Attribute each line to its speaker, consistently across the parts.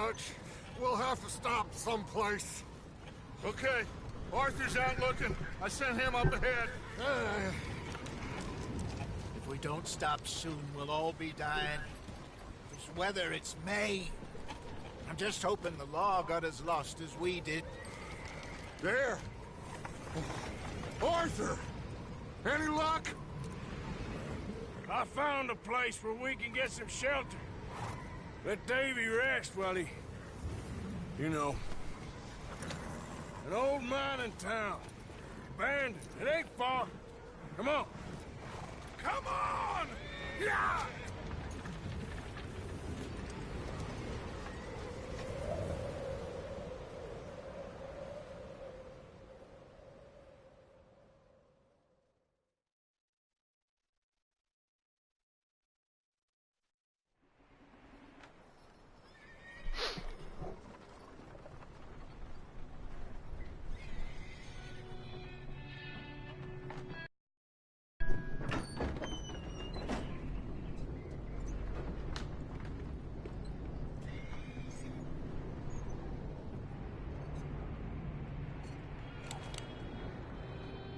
Speaker 1: Dutch. We'll have to stop someplace.
Speaker 2: Okay. Arthur's out looking. I sent him up ahead.
Speaker 3: If we don't stop soon, we'll all be dying. This weather, it's May. I'm just hoping the law got as lost as we did.
Speaker 1: There! Arthur! Any luck?
Speaker 4: I found a place where we can get some shelter. Let Davy rest while he... You know. An old mining town. Abandoned. It ain't far. Come on. Come on! Yeah!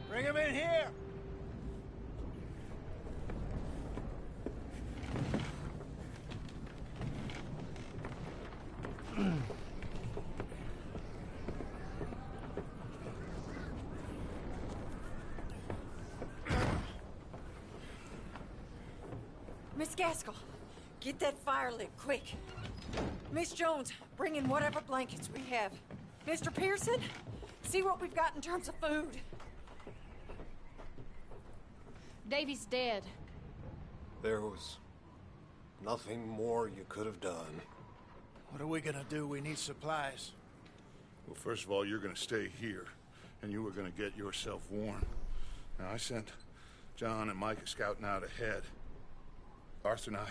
Speaker 3: Bring him in here!
Speaker 5: Miss Gaskell, get that fire lit, quick. Miss Jones, bring in whatever blankets we have. Mr. Pearson, see what we've got in terms of food.
Speaker 6: Davy's dead.
Speaker 1: There was nothing more you could have done.
Speaker 3: What are we gonna do? We need supplies.
Speaker 2: Well, first of all, you're gonna stay here, and you were gonna get yourself warm. Now, I sent John and Micah scouting out ahead. Arthur and I,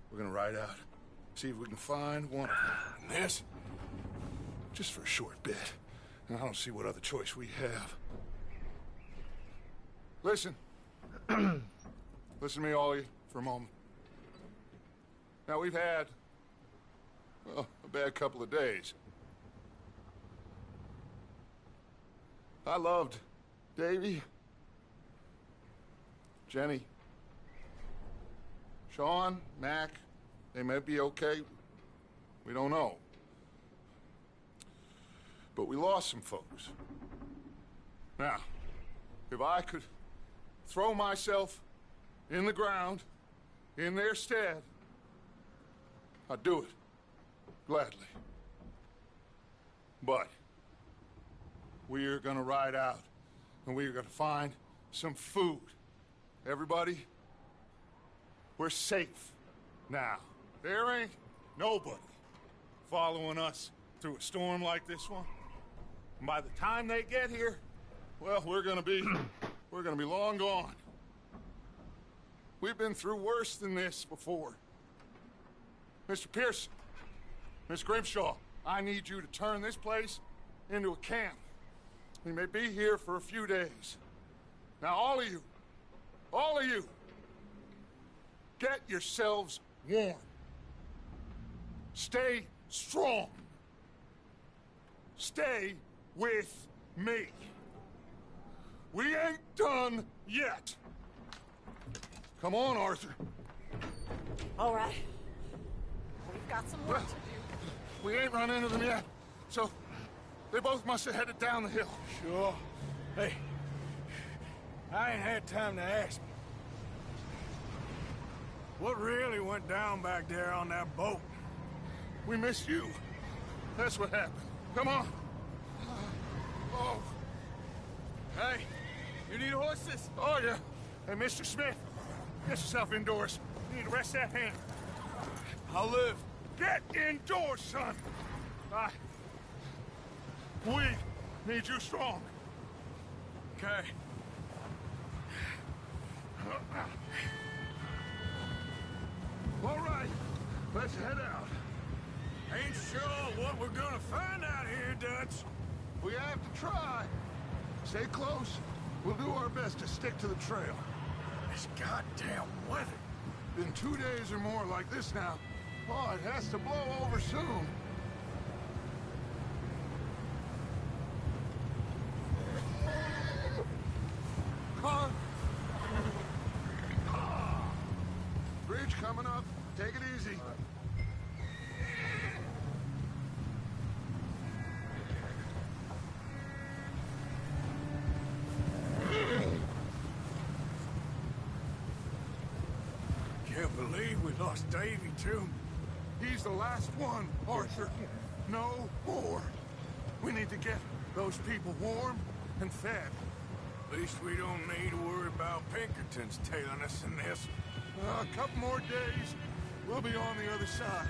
Speaker 2: we're gonna ride out, see if we can find one of them. And this, just for a short bit. And I don't see what other choice we have. Listen. Listen to me, all of you, for a moment. Now, we've had, well, a bad couple of days. I loved Davy, Jenny, Sean, Mac. They may be okay. We don't know. But we lost some folks. Now, if I could throw myself in the ground in their stead, I'd do it gladly. But we are gonna ride out and we are gonna find some food. Everybody, we're safe now. There ain't nobody following us through a storm like this one. And by the time they get here, well, we're gonna be long gone. We've been through worse than this before. Mr. Pearson, Miss Grimshaw, I need you to turn this place into a camp. We may be here for a few days. Now, all of you, get yourselves warm. Stay strong. Stay with me. We ain't done yet. Come on, Arthur.
Speaker 5: All right. We've got some work to do.
Speaker 2: We ain't run into them yet, so they both must have headed down the hill.
Speaker 4: Sure. Hey, I ain't had time to ask. What really went down back there on that boat?
Speaker 2: We missed you. That's what happened. Come on. Oh.
Speaker 4: Hey, you need horses?
Speaker 2: Oh, yeah. Hey, Mr. Smith, get yourself indoors. You need to rest that hand.
Speaker 4: I'll live.
Speaker 2: Get indoors, son. We need you strong.
Speaker 4: Okay.
Speaker 2: All right, let's head out.
Speaker 4: Ain't sure what we're gonna find out here, Dutch.
Speaker 2: We have to try. Stay close. We'll do our best to stick to the trail.
Speaker 4: This goddamn weather.
Speaker 2: Been 2 days or more like this now. Oh, it has to blow over soon.
Speaker 4: believe we lost Davy, too?
Speaker 2: He's the last one, Arthur. No more. We need to get those people warm and fed.
Speaker 4: At least we don't need to worry about Pinkertons tailing us in this.
Speaker 2: A couple more days, we'll be on the other side.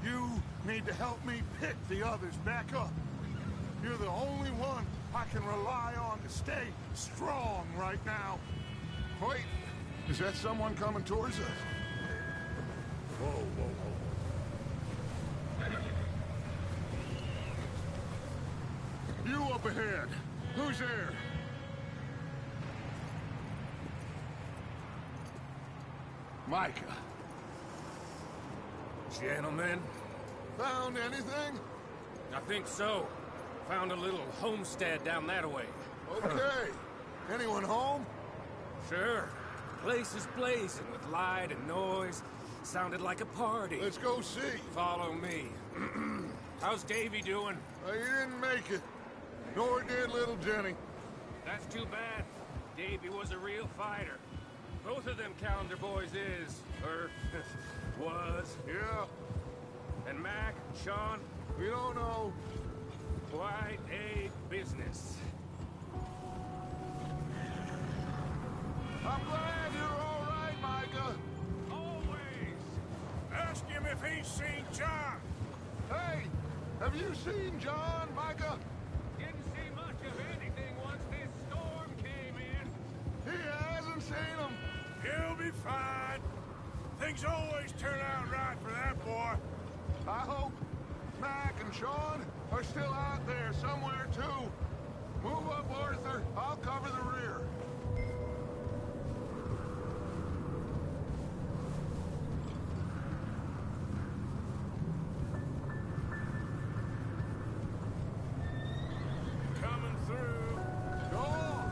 Speaker 2: You need to help me pick the others back up. You're the only one I can rely on to stay strong right now. Wait, is that someone coming towards us? Whoa, whoa, whoa. You up ahead. Who's there? Micah.
Speaker 7: Gentlemen,
Speaker 2: Found anything?
Speaker 7: I think so. Found a little homestead down that way.
Speaker 2: Okay. Anyone home?
Speaker 7: Sure. Place is blazing with light and noise. Sounded like a party.
Speaker 2: Let's go see.
Speaker 7: Follow me. How's Davy doing?
Speaker 2: He didn't make it. Nor did little Jenny.
Speaker 7: That's too bad. Davy was a real fighter. Both of them calendar boys is, or was.
Speaker 2: Yeah,
Speaker 7: And Mac, Sean,
Speaker 2: we don't know.
Speaker 7: quite a business.
Speaker 2: I'm glad you're all right, Micah.
Speaker 7: Always.
Speaker 4: Ask him if he's seen John.
Speaker 2: Hey, have you seen John, Micah?
Speaker 7: Didn't see much of anything once this storm came in.
Speaker 2: He hasn't seen him.
Speaker 4: He'll be fine. Things always turn out right for that boy.
Speaker 2: I hope Mac and Sean are still out there somewhere, too. Move up, Arthur. I'll cover the rear.
Speaker 4: Coming through.
Speaker 2: Go on.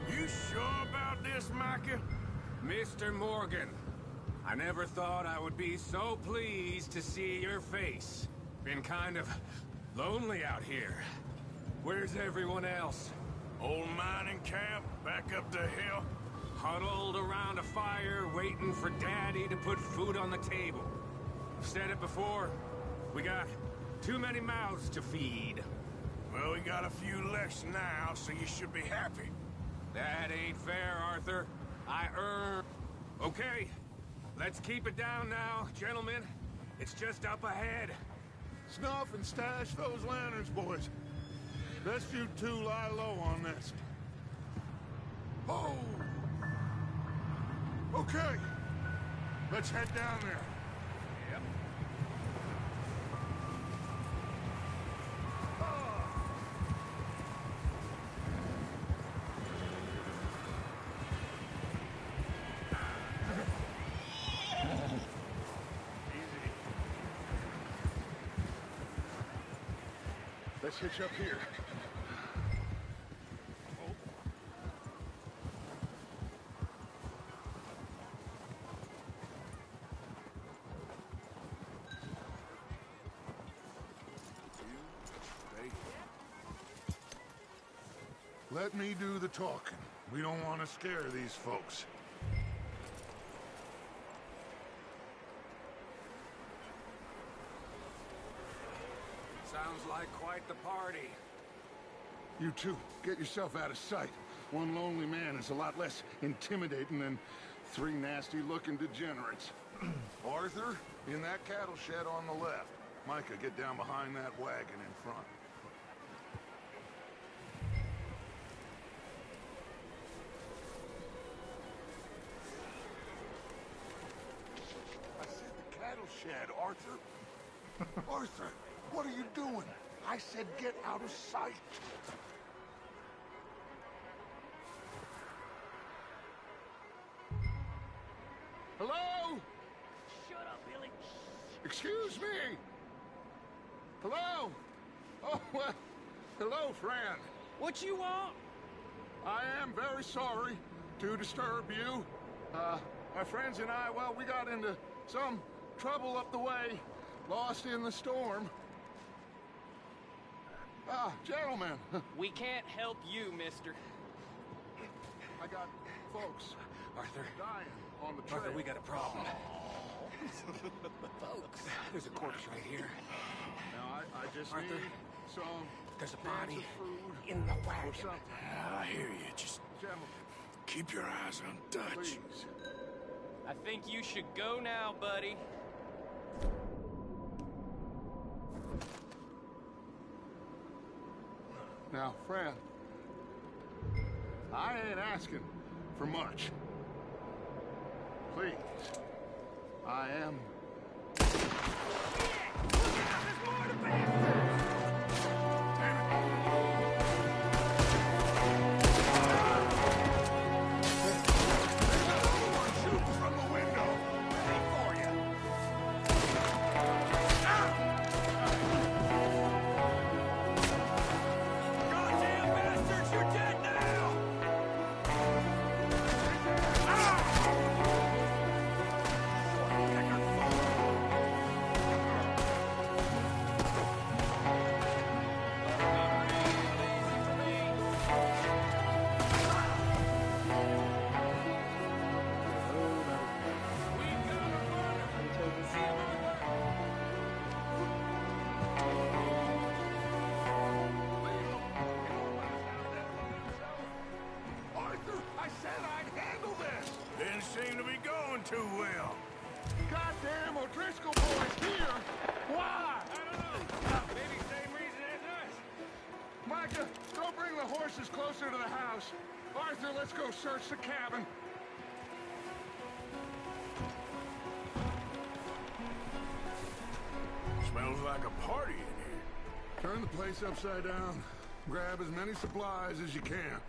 Speaker 4: You sure about this, Micah?
Speaker 7: Mr. Morgan, I never thought I would be so pleased to see your face. Been kind of lonely out here. Where's everyone else?
Speaker 4: Old mining camp back up the hill.
Speaker 7: Huddled around a fire, waiting for Daddy to put food on the table. I've said it before, we got too many mouths to feed.
Speaker 4: Well, we got a few less now, so you should be happy.
Speaker 7: That ain't fair, Arthur. I earn... Okay, let's keep it down now, gentlemen. It's just up ahead.
Speaker 2: Snuff and stash those lanterns, boys. Best you two lie low on this. Oh! Okay. Let's head down there.
Speaker 7: Yep.
Speaker 2: Let's hitch up here. Let me do the talking. We don't want to scare these folks.
Speaker 7: Sounds like quite the party.
Speaker 2: You two, get yourself out of sight. One lonely man is a lot less intimidating than three nasty-looking degenerates. Arthur, in that cattle shed on the left. Micah, get down behind that wagon in front. I said the cattle shed, Arthur. Arthur, what are you doing? I said get out of sight. Hello?
Speaker 8: Shut up, Billy.
Speaker 2: Excuse me? Hello? Oh, well, hello, friend.
Speaker 8: What you want?
Speaker 2: I am very sorry to disturb you. My friends and I, well, we got into some trouble up the way, lost in the storm. Ah, gentlemen.
Speaker 8: We can't help you, mister.
Speaker 2: I got folks
Speaker 7: Arthur,
Speaker 2: dying on the trail.
Speaker 7: Arthur, we got a problem. Folks, there's a corpse right here.
Speaker 2: Now, I just
Speaker 7: Arthur,
Speaker 2: need some
Speaker 7: there's a
Speaker 2: cans
Speaker 7: body
Speaker 2: of food
Speaker 7: in the
Speaker 2: or
Speaker 7: wagon.
Speaker 2: something.
Speaker 4: I hear you. Just
Speaker 2: Gentlemen,
Speaker 4: keep your eyes on Dutch.
Speaker 2: please.
Speaker 8: I think you should go now, buddy.
Speaker 2: Now, friend, I ain't asking for much. Please, I am... Arthur, I said I'd handle this!
Speaker 4: Didn't seem to be going too well.
Speaker 2: Goddamn O'Driscoll boys here! Why?
Speaker 7: I don't know. Maybe same reason as us.
Speaker 2: Micah, go bring the horses closer to the house. Arthur, let's go search the cabin.
Speaker 4: Smells like a party in here.
Speaker 2: Turn the place upside down. Grab as many supplies as you can.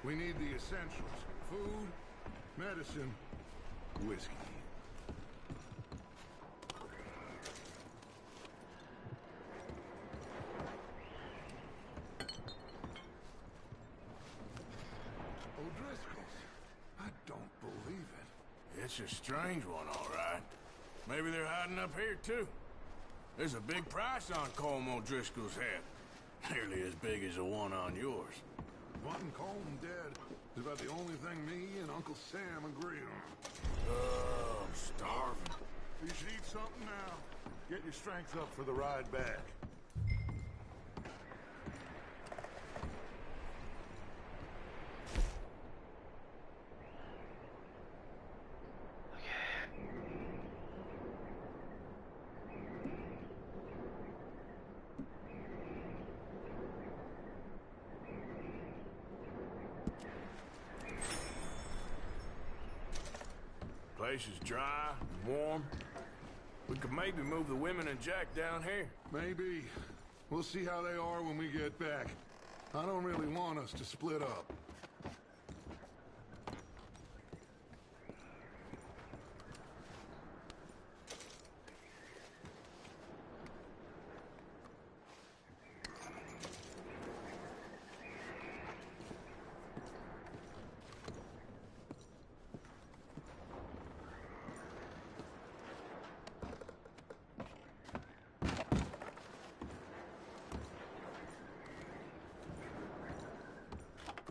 Speaker 2: We need the essentials. Food, medicine, whiskey. O'Driscoll's. I don't believe it.
Speaker 4: It's a strange one, all right. Maybe they're hiding up here, too. There's a big price on Colm O'Driscoll's head. Nearly as big as the one on yours.
Speaker 2: Wanting Colm dead is about the only thing me and Uncle Sam agree on.
Speaker 4: Oh, I'm starving.
Speaker 2: You should eat something now. Get your strength up for the ride back.
Speaker 4: Place is dry and warm. We could maybe move the women and Jack down here.
Speaker 2: Maybe. We'll see how they are when we get back. I don't really want us to split up.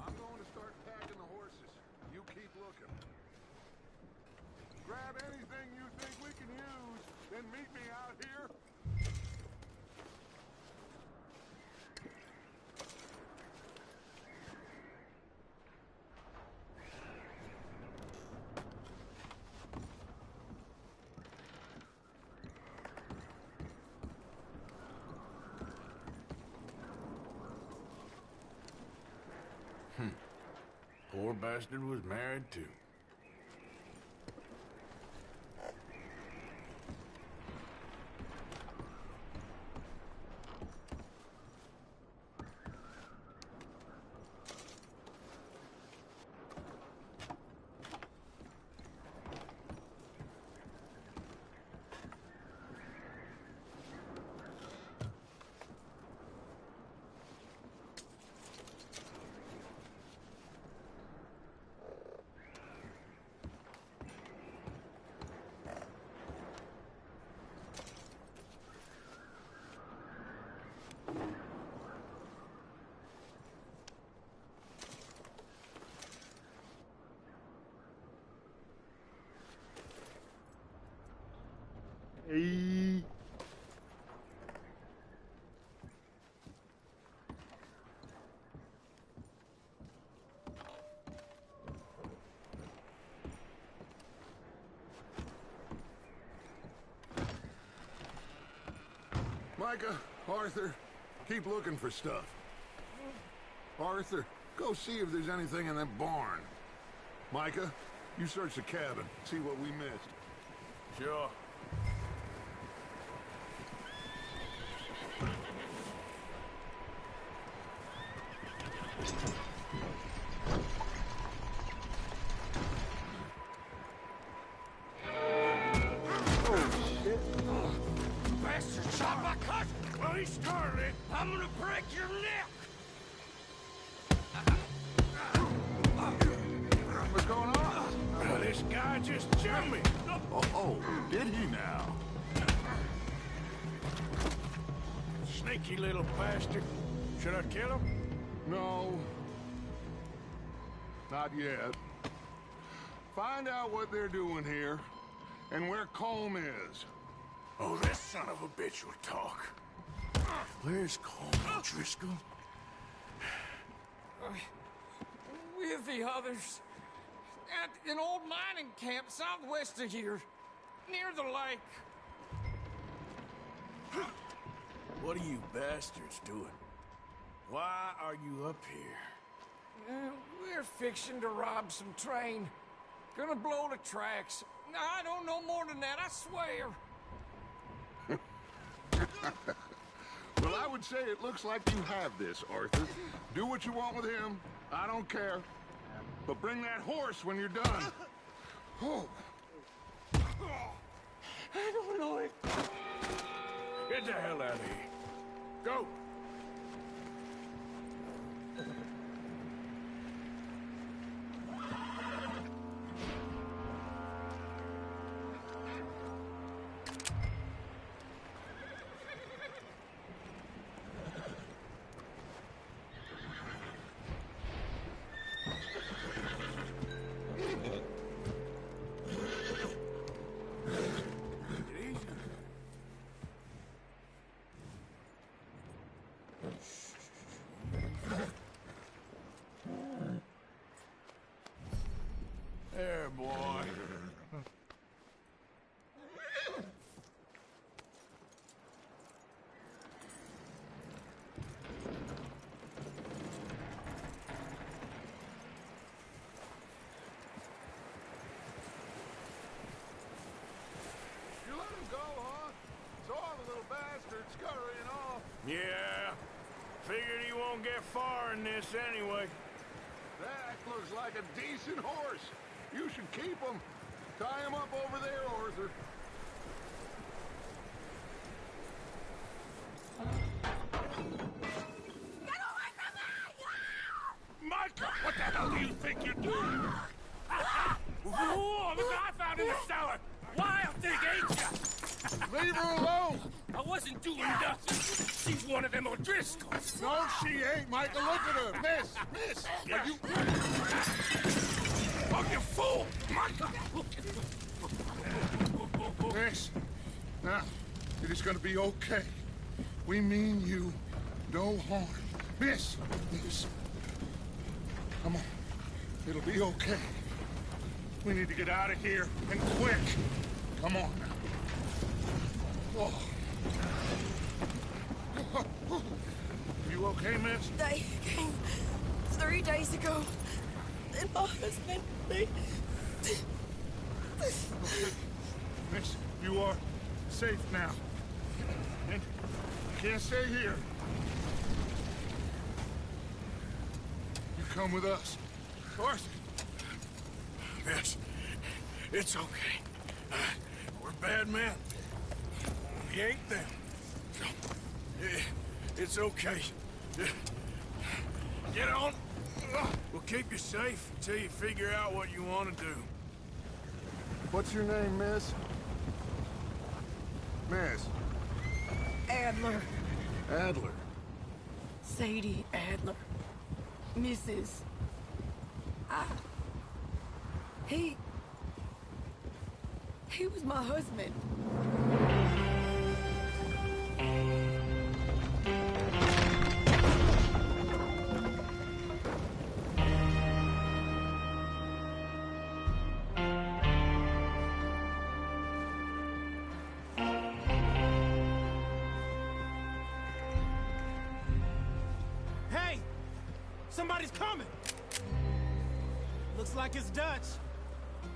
Speaker 2: I'm going to start packing the horses. You keep looking. Grab anything you think we can use, then meet me out here.
Speaker 4: Poor bastard was married, too.
Speaker 2: Hey. Micah, Arthur, keep looking for stuff. Arthur, go see if there's anything in that barn. Micah, you search the cabin, see what we missed.
Speaker 4: Sure. Bastard shot my cousin! Well, he started it. I'm gonna break your neck!
Speaker 2: What's going on?
Speaker 4: Well, this guy just jumped me.
Speaker 2: Oh, did he now?
Speaker 4: Sneaky little bastard. Should I kill him?
Speaker 2: No. Not yet. Find out what they're doing here, and where Colm is.
Speaker 4: Oh, this son of a bitch will talk.
Speaker 9: Where's Colm, Driscoll?
Speaker 10: With the others. At an old mining camp southwest of here. Near the lake.
Speaker 4: What are you bastards doing? Why are you up here?
Speaker 10: We're fixing to rob some train. Gonna blow the tracks. I don't know more than that, I swear.
Speaker 2: Well, I would say it looks like you have this, Arthur. Do what you want with him. I don't care. But bring that horse when you're done. Oh.
Speaker 10: I don't know it.
Speaker 4: Get the hell out of here. Go! There, boy.
Speaker 2: You let him go, huh? Saw the little bastard scurrying off.
Speaker 4: Yeah. Figured he won't get far in this anyway.
Speaker 2: That looks like a decent horse. You should keep him. Tie him up over there, Arthur.
Speaker 10: Get away from me!
Speaker 4: Micah, what the hell do you think you're doing? Whoa, look what I found in the cellar! Wild thing, ain't ya?
Speaker 2: Leave her alone!
Speaker 4: I wasn't doing nothing. She's one of them O'Driscolls.
Speaker 2: No, she ain't, Micah. Look at her. Miss! Are you...
Speaker 4: Oh, you fool! Micah!
Speaker 2: Miss, now, it is gonna be okay. We mean you no harm. Miss! Come on. It'll be okay. We need to get out of here, and quick. Come on now. Oh. You okay, miss?
Speaker 11: They came 3 days ago. And my husband, they...
Speaker 2: Miss, you are safe now. And you can't stay here. You come with us. Arthur.
Speaker 4: Miss, it's okay. We're bad men. We ain't them. It's okay. Get on. We'll keep you safe until you figure out what you want to do.
Speaker 2: What's your name, miss? Miss.
Speaker 11: Adler.
Speaker 2: Adler.
Speaker 11: Sadie Adler. Mrs. He was my husband.
Speaker 12: Hey! Somebody's coming! Looks like it's Dutch.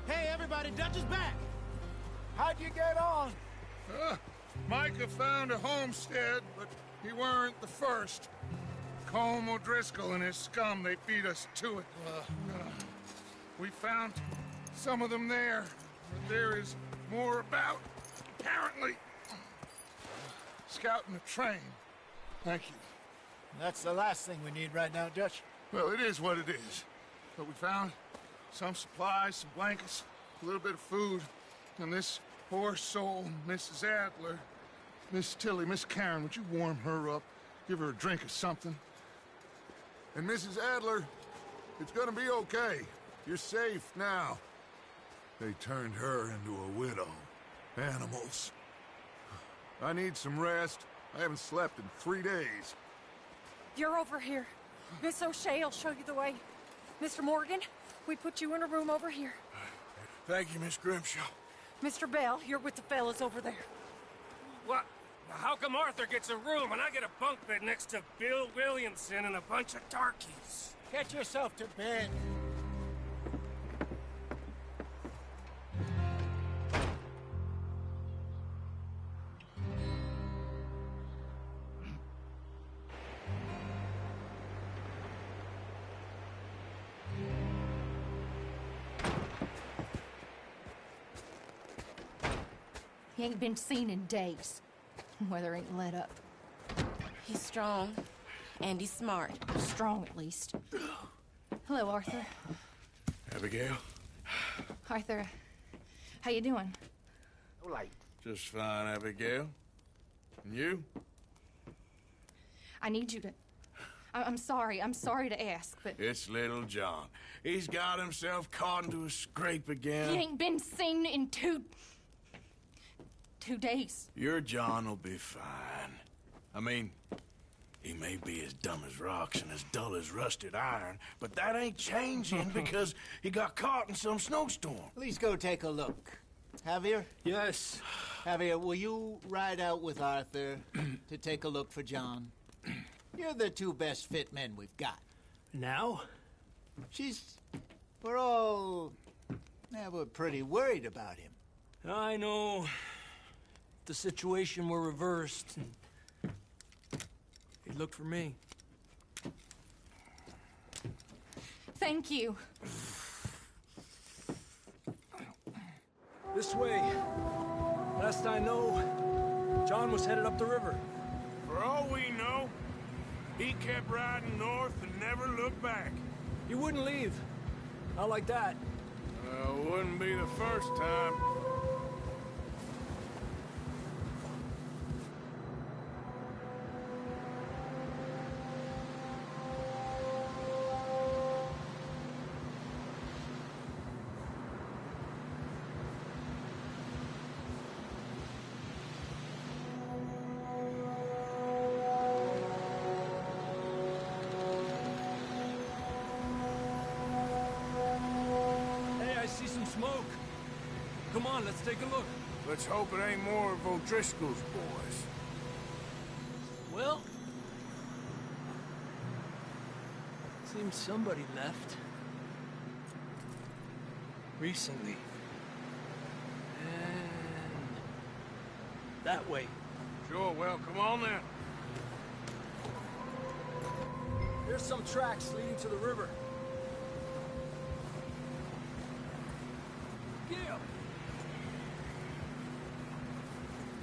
Speaker 12: Hey, everybody, Dutch is back!
Speaker 3: How'd you get on?
Speaker 2: Micah found a homestead, but he weren't the first. Colm O'Driscoll and his scum, they beat us to it. We found some of them there, but there is more about, apparently. Scouting the train. Thank you.
Speaker 3: That's the last thing we need right now, Dutch.
Speaker 2: Well, it is what it is. But we found some supplies, some blankets, a little bit of food, and this poor soul, Mrs. Adler, Miss Tilly, Miss Karen, would you warm her up? Give her a drink or something? And Mrs. Adler, it's gonna be okay. You're safe now. They turned her into a widow. Animals. I need some rest. I haven't slept in 3 days.
Speaker 5: You're over here. Miss O'Shea will show you the way. Mr. Morgan, we put you in a room over here.
Speaker 4: Thank you, Miss Grimshaw.
Speaker 5: Mr. Bell, you're with the fellas over there.
Speaker 4: What? How come Arthur gets a room and I get a bunk bed next to Bill Williamson and a bunch of darkies?
Speaker 3: Get yourself to bed.
Speaker 6: He ain't been seen in days. Weather ain't let up.
Speaker 11: He's strong, and he's smart.
Speaker 6: Strong, at least. Hello, Arthur.
Speaker 4: Abigail?
Speaker 6: Arthur, how you doing?
Speaker 4: Just fine, Abigail. And you?
Speaker 6: I need you to... I'm sorry to ask, but...
Speaker 4: It's little John. He's got himself caught into a scrape again.
Speaker 6: He ain't been seen in 2 days.
Speaker 4: Your John will be fine. I mean, he may be as dumb as rocks and as dull as rusted iron, but that ain't changing because he got caught in some snowstorm.
Speaker 3: Please go take a look. Javier?
Speaker 12: Yes.
Speaker 3: Javier, will you ride out with Arthur to take a look for John? You're the 2 best fit men we've got.
Speaker 12: Now?
Speaker 3: We're pretty worried about him.
Speaker 12: I know. If the situation were reversed, he'd look for me.
Speaker 6: Thank you.
Speaker 12: This way. Last I know, John was headed up the river.
Speaker 4: For all we know, he kept riding north and never looked back.
Speaker 12: He wouldn't leave. Not like that.
Speaker 4: Wouldn't be the first time.
Speaker 12: Smoke. Come on, let's take a look.
Speaker 4: Let's hope it ain't more of O'Driscoll's boys.
Speaker 12: Well, seems somebody left. Recently. And that way.
Speaker 4: Sure, well, come on then.
Speaker 12: There's some tracks leading to the river. Gil!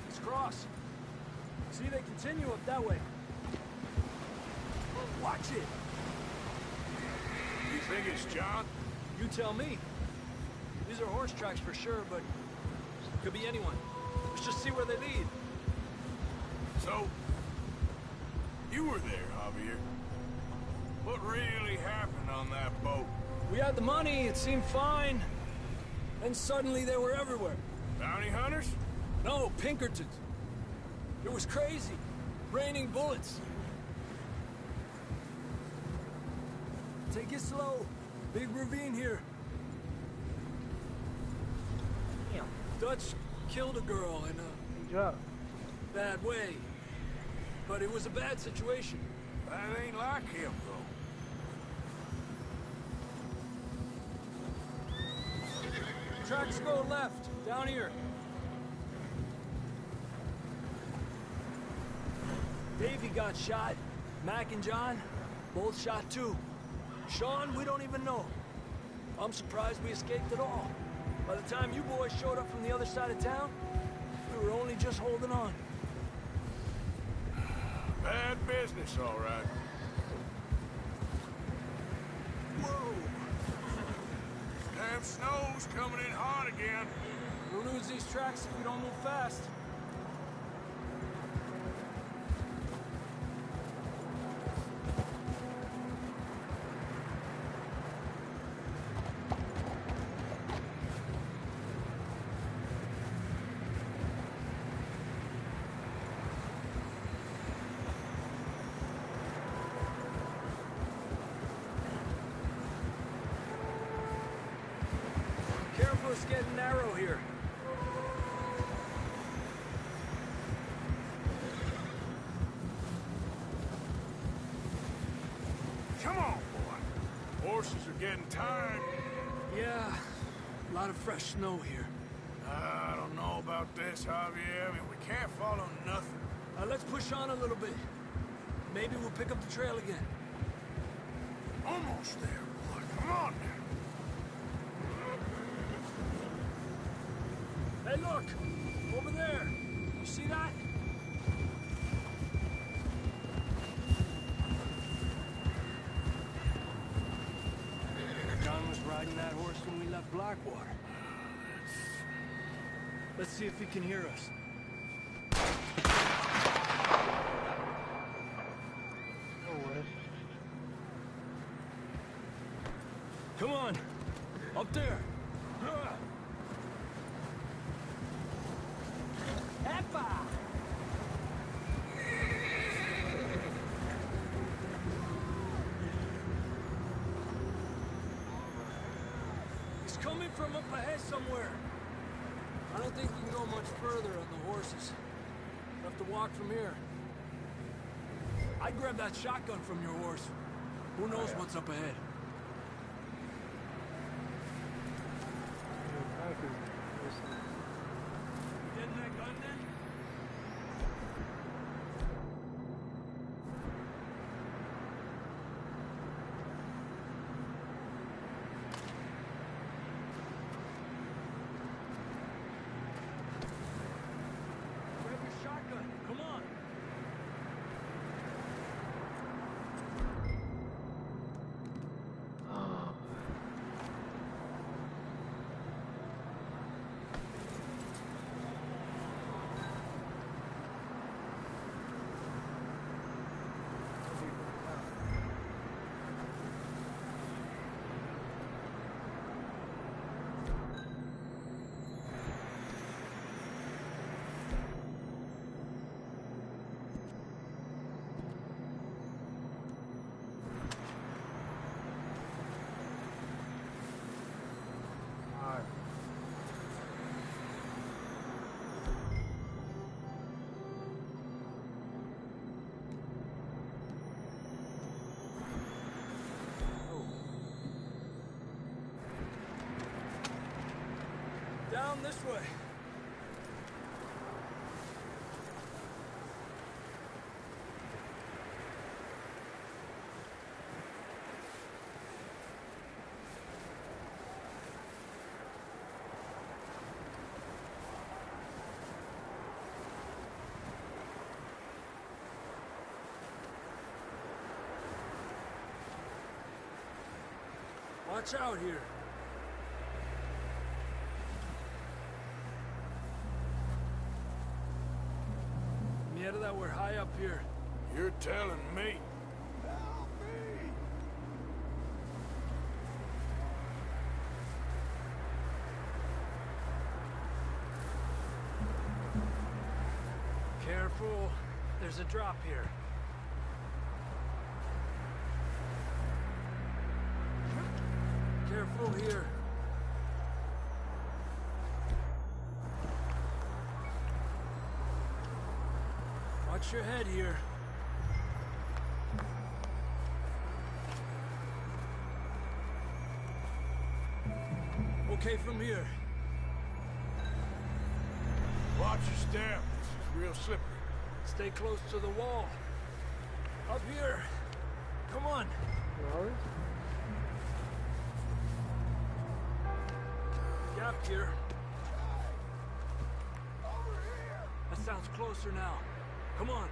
Speaker 12: Let's cross. See, they continue up that way. Watch it!
Speaker 4: You think it's John?
Speaker 12: You tell me. These are horse tracks for sure, but could be anyone. Let's just see where they lead.
Speaker 4: So, You were there, Javier. What really happened on that boat?
Speaker 12: We had the money, it seemed fine. Then suddenly they were everywhere.
Speaker 4: Bounty hunters?
Speaker 12: No, Pinkertons. It was crazy. Raining bullets. Take it slow. Big ravine here.
Speaker 13: Damn.
Speaker 12: Dutch killed a girl in a bad way. But it was a bad situation.
Speaker 4: That ain't like him, though.
Speaker 12: Tracks go left, down here. Davey got shot. Mac and John, both shot too. Sean, we don't even know. I'm surprised we escaped at all. By the time you boys showed up from the other side of town, we were only just holding on.
Speaker 4: Bad business, all right.
Speaker 12: Whoa!
Speaker 4: Damn snow's coming in hot again.
Speaker 12: We'll lose these tracks if we don't move fast. Careful, it's getting narrow here.
Speaker 4: Come on, boy. Horses are getting tired.
Speaker 12: Yeah, a lot of fresh snow here.
Speaker 4: I don't know about this, Javier. I mean, we can't follow nothing.
Speaker 12: Let's push on a little bit. Maybe we'll pick up the trail again.
Speaker 4: Almost there, boy. Come on now.
Speaker 12: Hey, look! Over there! You see that? John was riding that horse when we left Blackwater. Let's see if he can hear us. Come on! Up there! He's coming from up ahead somewhere. I don't think we can go much further on the horses. We'll have to walk from here. I'd grab that shotgun from your horse. Who knows what's up ahead? Getting that gun then? Grab your shotgun. Come on. Down this way. Watch out here. Mierda, we're high up here.
Speaker 4: You're telling me.
Speaker 2: Help me!
Speaker 12: Careful. There's a drop here. Careful here. Watch your head here. Okay from here.
Speaker 4: Watch your step. It's real slippery.
Speaker 12: Stay close to the wall. Up here. Come on. Gap here. That sounds closer now. Come on.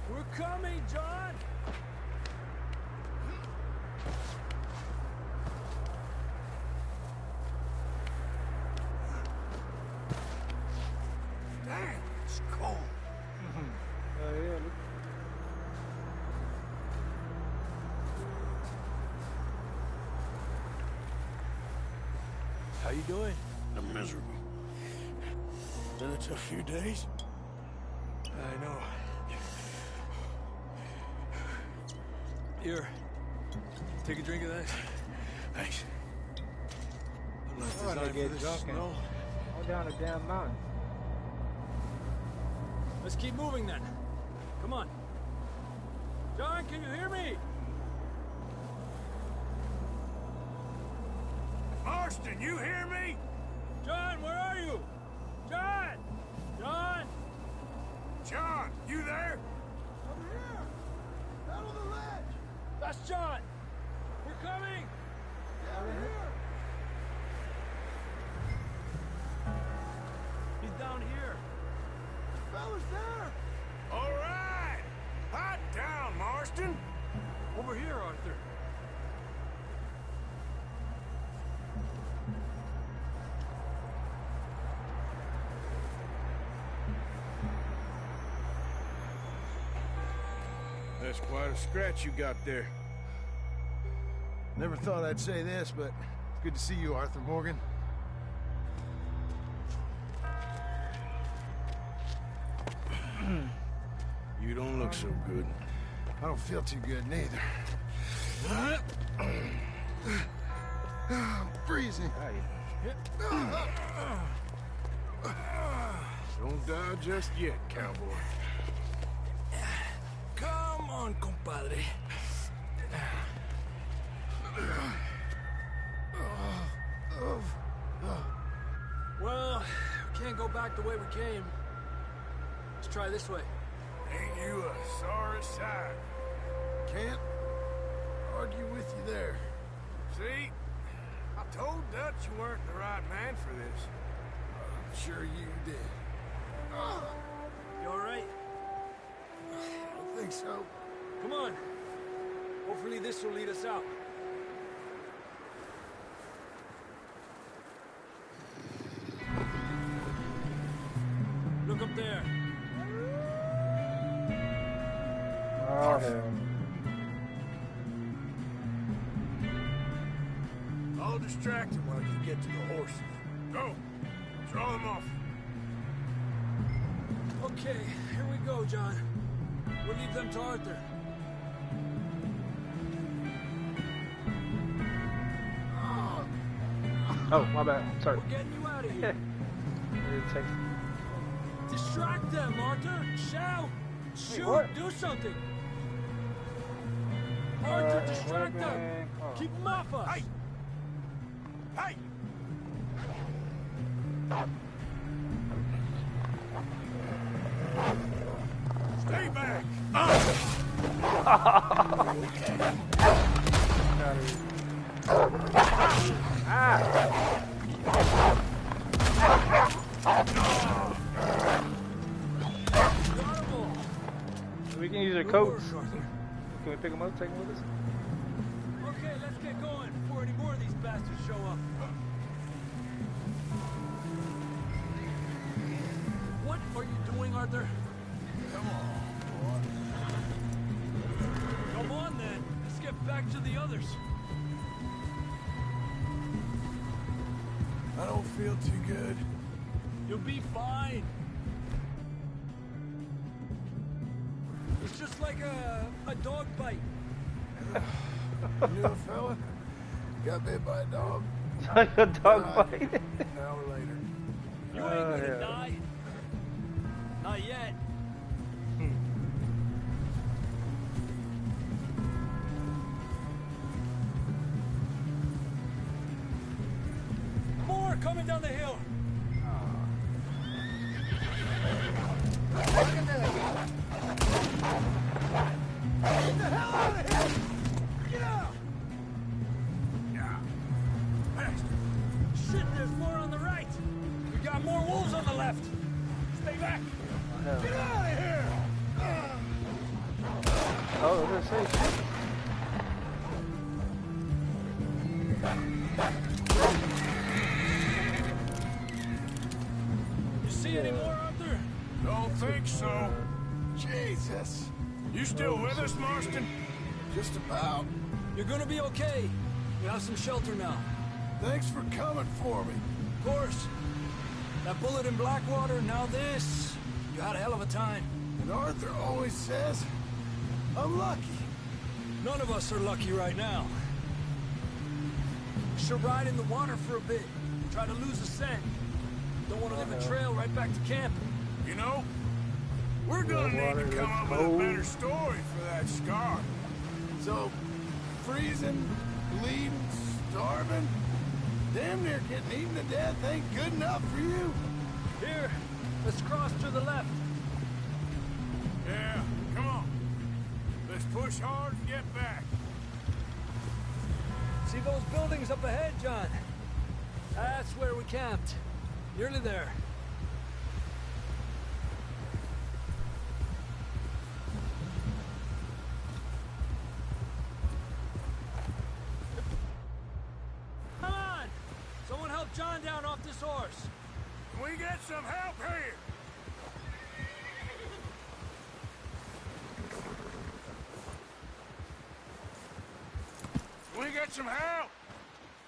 Speaker 12: We're coming, John!
Speaker 4: Damn, it's cold.
Speaker 13: Oh, yeah. Look.
Speaker 12: How you doing?
Speaker 4: I'm miserable. Been a tough few days.
Speaker 12: I know. Here. Take a drink of that.
Speaker 4: Thanks.
Speaker 13: I'm gonna get drunk and go down the damn mountain.
Speaker 12: Let's keep moving then. Come on. John, can you hear me?
Speaker 4: Marston, you hear me?
Speaker 12: John, where are you? John! John!
Speaker 4: John, you there?
Speaker 2: Over here! Down on the ledge!
Speaker 12: That's John! We're coming!
Speaker 2: Down here!
Speaker 12: He's down here.
Speaker 2: The fella's there!
Speaker 4: All right. Hot down, Marston.
Speaker 12: Over here, Arthur.
Speaker 4: That's quite a scratch you got there.
Speaker 2: Never thought I'd say this, but it's good to see you, Arthur Morgan.
Speaker 4: You don't look so good.
Speaker 2: I don't feel too good, neither. I'm freezing.
Speaker 4: Don't die just yet, cowboy.
Speaker 12: Come on, compadre. Well, we can't go back the way we came. Let's try this way.
Speaker 4: Ain't you a sorry sight?
Speaker 2: Can't argue with you there.
Speaker 4: See? I told Dutch you weren't the right man for this.
Speaker 2: I'm sure you did.
Speaker 12: You all right?
Speaker 2: I don't think so.
Speaker 12: Come on. Hopefully this will lead us out. Look up there.
Speaker 13: Oh, hell.
Speaker 4: I'll distract him while you get to the horses. Go! Draw them off.
Speaker 12: Okay, here we go, John. We'll leave them to Arthur.
Speaker 13: Oh, my bad. Sorry.
Speaker 12: We're getting you out of here. Distract them, Arthur. Shout. Shoot.
Speaker 13: what?
Speaker 12: Do something. Arthur, distract them.
Speaker 13: Oh.
Speaker 12: Keep them off us.
Speaker 4: Hey! Hey! Stay back!
Speaker 13: We can use a coat. Can we pick them up, take them with us?
Speaker 12: Okay, let's get going before any more of these bastards show up. Arthur.
Speaker 2: Come on, boy.
Speaker 12: Come on, then. Let's get back to the others.
Speaker 2: I don't feel too good.
Speaker 12: You'll be fine. It's just like a dog bite.
Speaker 2: You knew a fella got bit by a dog.
Speaker 13: Like a dog bite.
Speaker 2: An hour later.
Speaker 12: You ain't gonna die. Not yet. More coming down the hill.
Speaker 2: Get the hell out of here! Get out!
Speaker 12: Shit, there's more on the right. We got more wolves on the left. Stay back.
Speaker 2: Get out of here!
Speaker 13: Oh, I was gonna say shit.
Speaker 12: You see any more, Arthur?
Speaker 4: Don't think so.
Speaker 2: Jesus!
Speaker 4: You still with us, Marston?
Speaker 2: Just about.
Speaker 12: You're gonna be okay. You have some shelter now.
Speaker 2: Thanks for coming for me.
Speaker 12: Of course. That bullet in Blackwater, now this. You had a hell of a time.
Speaker 2: And Arthur always says, I'm lucky.
Speaker 12: None of us are lucky right now. We should ride in the water for a bit. Try to lose the scent. Don't want to leave a trail right back to camp.
Speaker 4: You know, we're gonna need to come up with a better story for that scar.
Speaker 2: So, freezing, bleeding, starving, damn near getting eaten to death ain't good enough for you?
Speaker 12: Here, let's cross to the left.
Speaker 4: Yeah, come on. Let's push hard and get back.
Speaker 12: See those buildings up ahead, John? That's where we camped. Nearly there. Come on! Someone help John down off this horse.
Speaker 4: Can we get some help here? Can we get some help?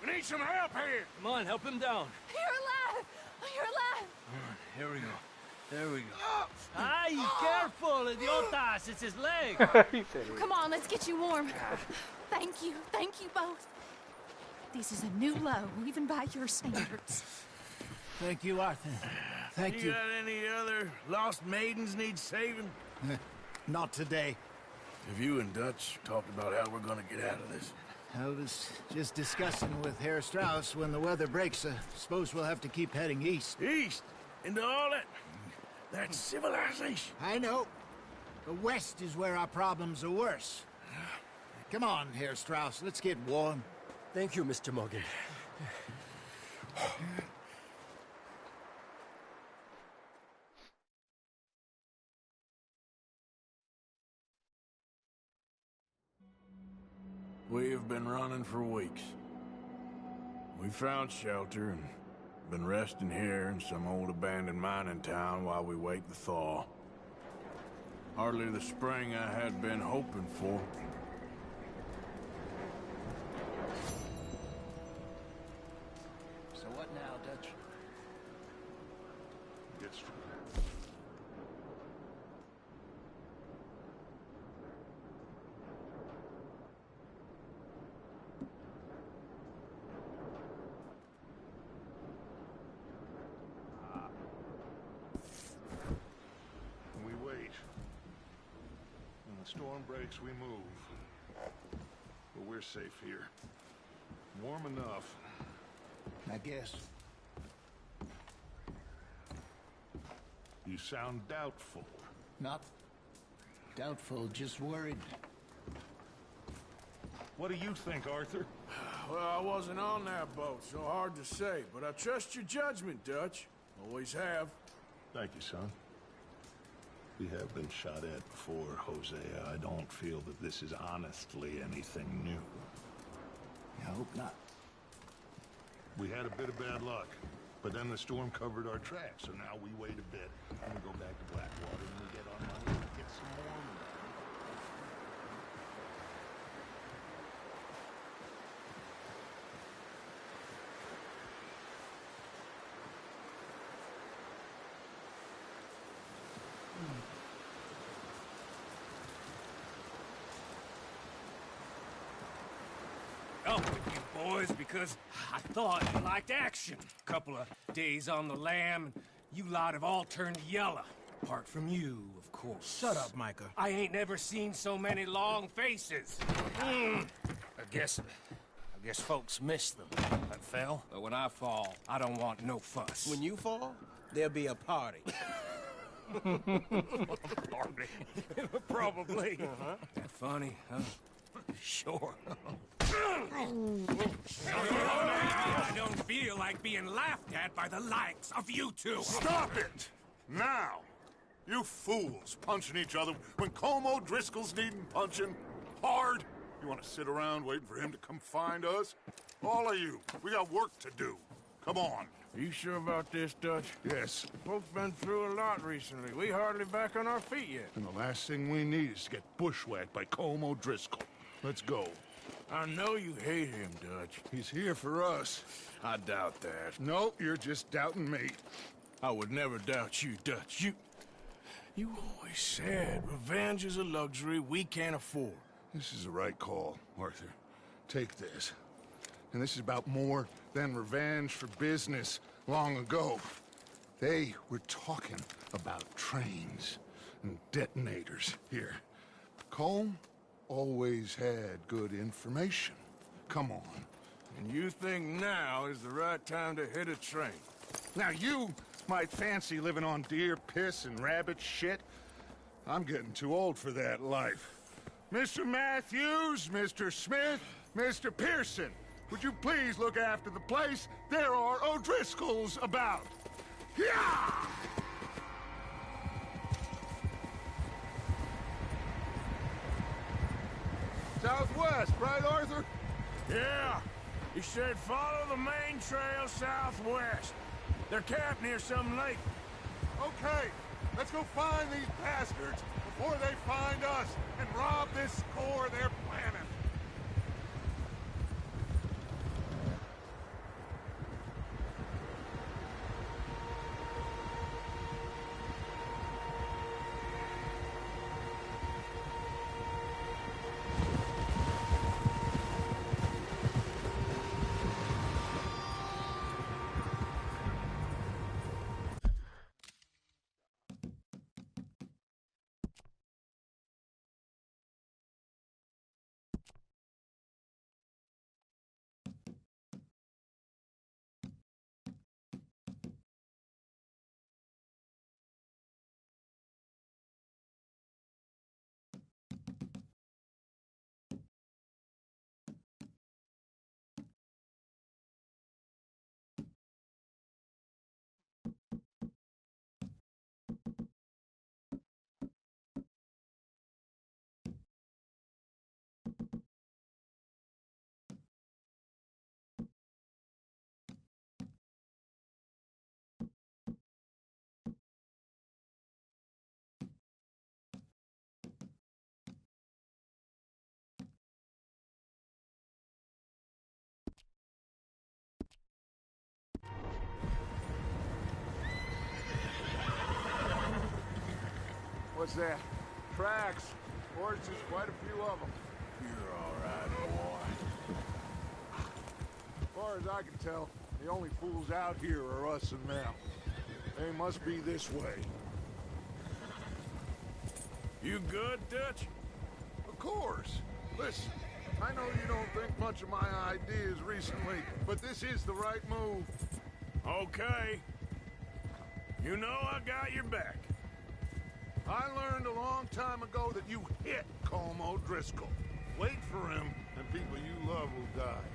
Speaker 4: We need some help here.
Speaker 12: Come on, help him down.
Speaker 11: You're alive! You're alive!
Speaker 12: Here we go. There we go. Ay, careful, idiotas! It's his leg.
Speaker 13: He said it.
Speaker 6: Come on, let's get you warm. Thank you both. This is a new low, even by your standards.
Speaker 3: Thank you, Arthur. Thank you.
Speaker 4: Got any other lost maidens need saving?
Speaker 3: Not today.
Speaker 2: Have you and Dutch talked about how we're gonna get out of this?
Speaker 3: I was just discussing with Herr Strauss when the weather breaks. Suppose we'll have to keep heading east.
Speaker 4: East? Into all that... That's civilization.
Speaker 3: I know. But west is where our problems are worse. Come on, Herr Strauss. Let's get warm.
Speaker 12: Thank you, Mr. Morgan.
Speaker 4: We have been running for weeks. We found shelter and been resting here in some old abandoned mining town while we wait the thaw. Hardly the spring I had been hoping for.
Speaker 3: So what now, Dutch?
Speaker 2: Get strong. We wait. When the storm breaks, we move. But we're safe here. Warm enough.
Speaker 3: I guess.
Speaker 2: You sound doubtful.
Speaker 3: Not doubtful, just worried.
Speaker 2: What do you think, Arthur?
Speaker 4: Well, I wasn't on that boat, so hard to say. But I trust your judgment, Dutch. Always have.
Speaker 2: Thank you, son. We have been shot at before, Hosea. I don't feel that this is honestly anything new.
Speaker 3: I hope not.
Speaker 2: We had a bit of bad luck. But then the storm covered our tracks, so now we wait a bit, and we go back to Blackwater, and we get our money and get some more money.
Speaker 7: Oh, you boys, because I thought you liked action. Couple of days on the lam, and you lot have all turned yellow. Apart from you, of course.
Speaker 3: Shut up, Micah.
Speaker 7: I ain't never seen so many long faces. I guess folks miss them. I fell, but when I fall, I don't want no fuss.
Speaker 13: When you fall, there'll be a party.
Speaker 7: Party? Probably. Funny, huh? Sure. I don't feel like being laughed at by the likes of you two.
Speaker 2: Stop it! Now! You fools punching each other when Colm O'Driscoll's needing punching hard. You want to sit around waiting for him to come find us? All of you, we got work to do. Come on.
Speaker 4: Are you sure about this, Dutch?
Speaker 2: Yes.
Speaker 4: Folks been through a lot recently. We hardly back on our feet yet.
Speaker 2: And the last thing we need is to get bushwhacked by Colm O'Driscoll. Let's go.
Speaker 4: I know you hate him, Dutch.
Speaker 2: He's here for us.
Speaker 4: I doubt that.
Speaker 2: No, you're just doubting me.
Speaker 4: I would never doubt you, Dutch. You always said revenge is a luxury we can't afford.
Speaker 2: This is the right call, Arthur. Take this. And this is about more than revenge for business long ago. They were talking about trains and detonators here. Colm always had good information. Come on.
Speaker 4: And you think now is the right time to hit a train?
Speaker 2: Now you might fancy living on deer piss and rabbit shit. I'm getting too old for that life. Mr. Matthews, Mr. Smith, Mr. Pearson, would you please look after the place? There are O'Driscolls about. Yeah! Southwest, right, Arthur?
Speaker 4: Yeah. He said follow the main trail southwest. They're camped near some lake.
Speaker 2: Okay, let's go find these bastards before they find us and rob this score they're planning. What's that? Tracks. Horses, quite a few of them.
Speaker 4: You're all right, boy.
Speaker 2: As far as I can tell, the only fools out here are us and them. They must be this way.
Speaker 4: You good, Dutch?
Speaker 2: Of course. Listen, I know you don't think much of my ideas recently, but this is the right move.
Speaker 4: Okay. You know I got your back.
Speaker 2: I learned a long time ago that you hit Colm O'Driscoll. Wait for him, and people you love will die.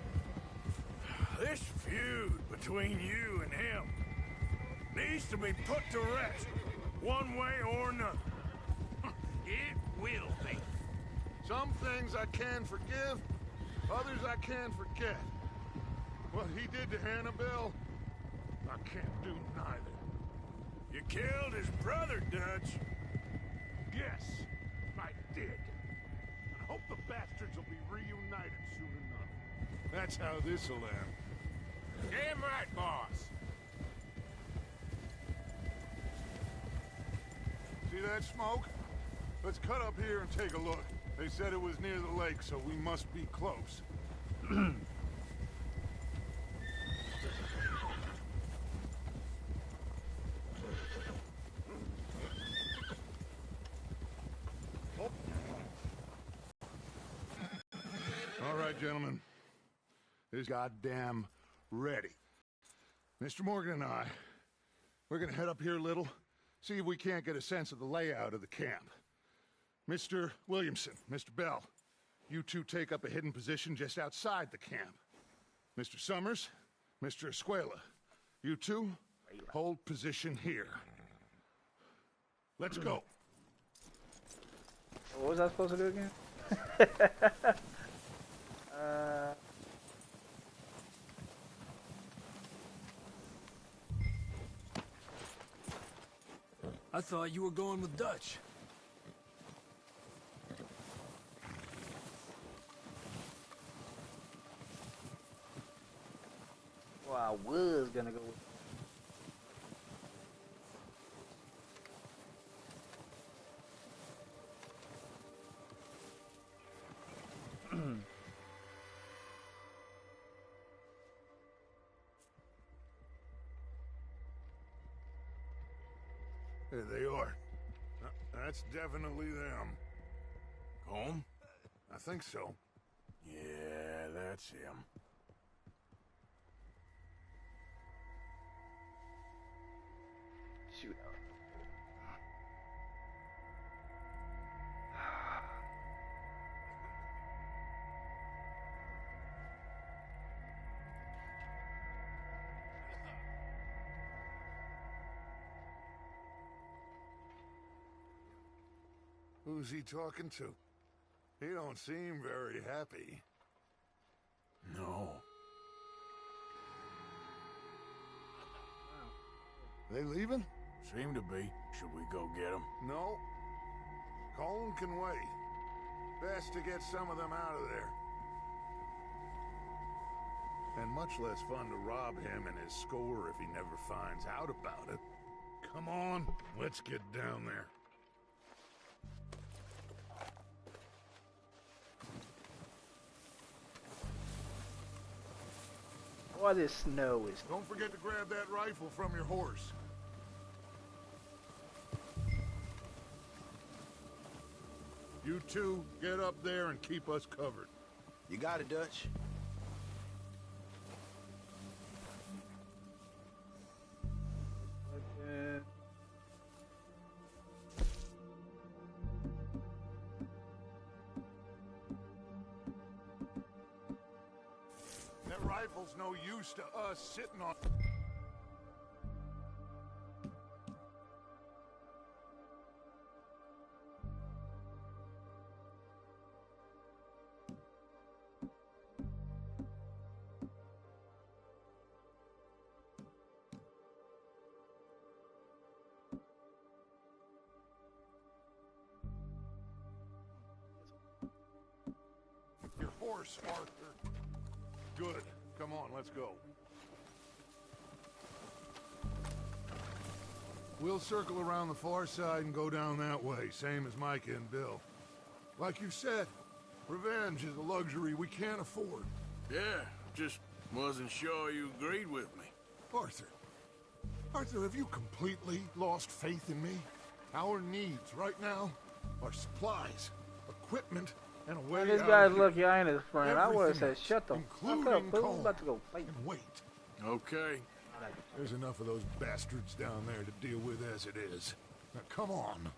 Speaker 4: This feud between you and him needs to be put to rest, one way or another.
Speaker 7: It will be.
Speaker 2: Some things I can forgive, others I can't forget. What he did to Annabelle, I can't do neither.
Speaker 4: You killed his brother, Dutch.
Speaker 2: Yes, I did. And I hope the bastards will be reunited soon enough. That's how this'll end.
Speaker 7: Damn right, boss.
Speaker 2: See that smoke? Let's cut up here and take a look. They said it was near the lake, so we must be close. All right, gentlemen. This goddamn ready. Mr. Morgan and I, we're gonna head up here a little, see if we can't get a sense of the layout of the camp. Mr. Williamson, Mr. Bell, you two take up a hidden position just outside the camp. Mr. Summers, Mr. Escuela, you two hold position here. Let's go.
Speaker 13: What was I supposed to do again?
Speaker 12: I thought you were going with Dutch.
Speaker 13: Well, I was gonna go with...
Speaker 2: There they are. That's definitely them.
Speaker 4: Home?
Speaker 2: I think so.
Speaker 4: Yeah, that's him.
Speaker 13: Shoot out.
Speaker 2: Who's he talking to? He don't seem very happy.
Speaker 4: No.
Speaker 2: They leaving?
Speaker 4: Seem to be. Should we go get them?
Speaker 2: No. Colin can wait. Best to get some of them out of there. And much less fun to rob him and his score if he never finds out about it. Come on, let's get down there.
Speaker 13: Why this snow is...
Speaker 2: Don't forget to grab that rifle from your horse. You two, get up there and keep us covered.
Speaker 9: You got it, Dutch.
Speaker 2: That rifle's no use to us sitting on... Your horse, Arthur. Good. Come on, let's go. We'll circle around the far side and go down that way, same as Micah and Bill. Like you said, revenge is a luxury we can't afford.
Speaker 4: Yeah, just wasn't sure you agreed with me.
Speaker 2: Arthur. Arthur, have you completely lost faith in me? Our needs right now are supplies, equipment, and a way
Speaker 13: This
Speaker 2: out
Speaker 13: guy's
Speaker 2: of here.
Speaker 13: lucky I ain't his friend. I would have said,
Speaker 2: Everything
Speaker 13: shut the fuck
Speaker 2: including
Speaker 13: up, fool.
Speaker 2: Cole.
Speaker 13: I'm about to go fight.
Speaker 2: And wait.
Speaker 4: Okay.
Speaker 2: There's enough of those bastards down there to deal with as it is. Now, come on.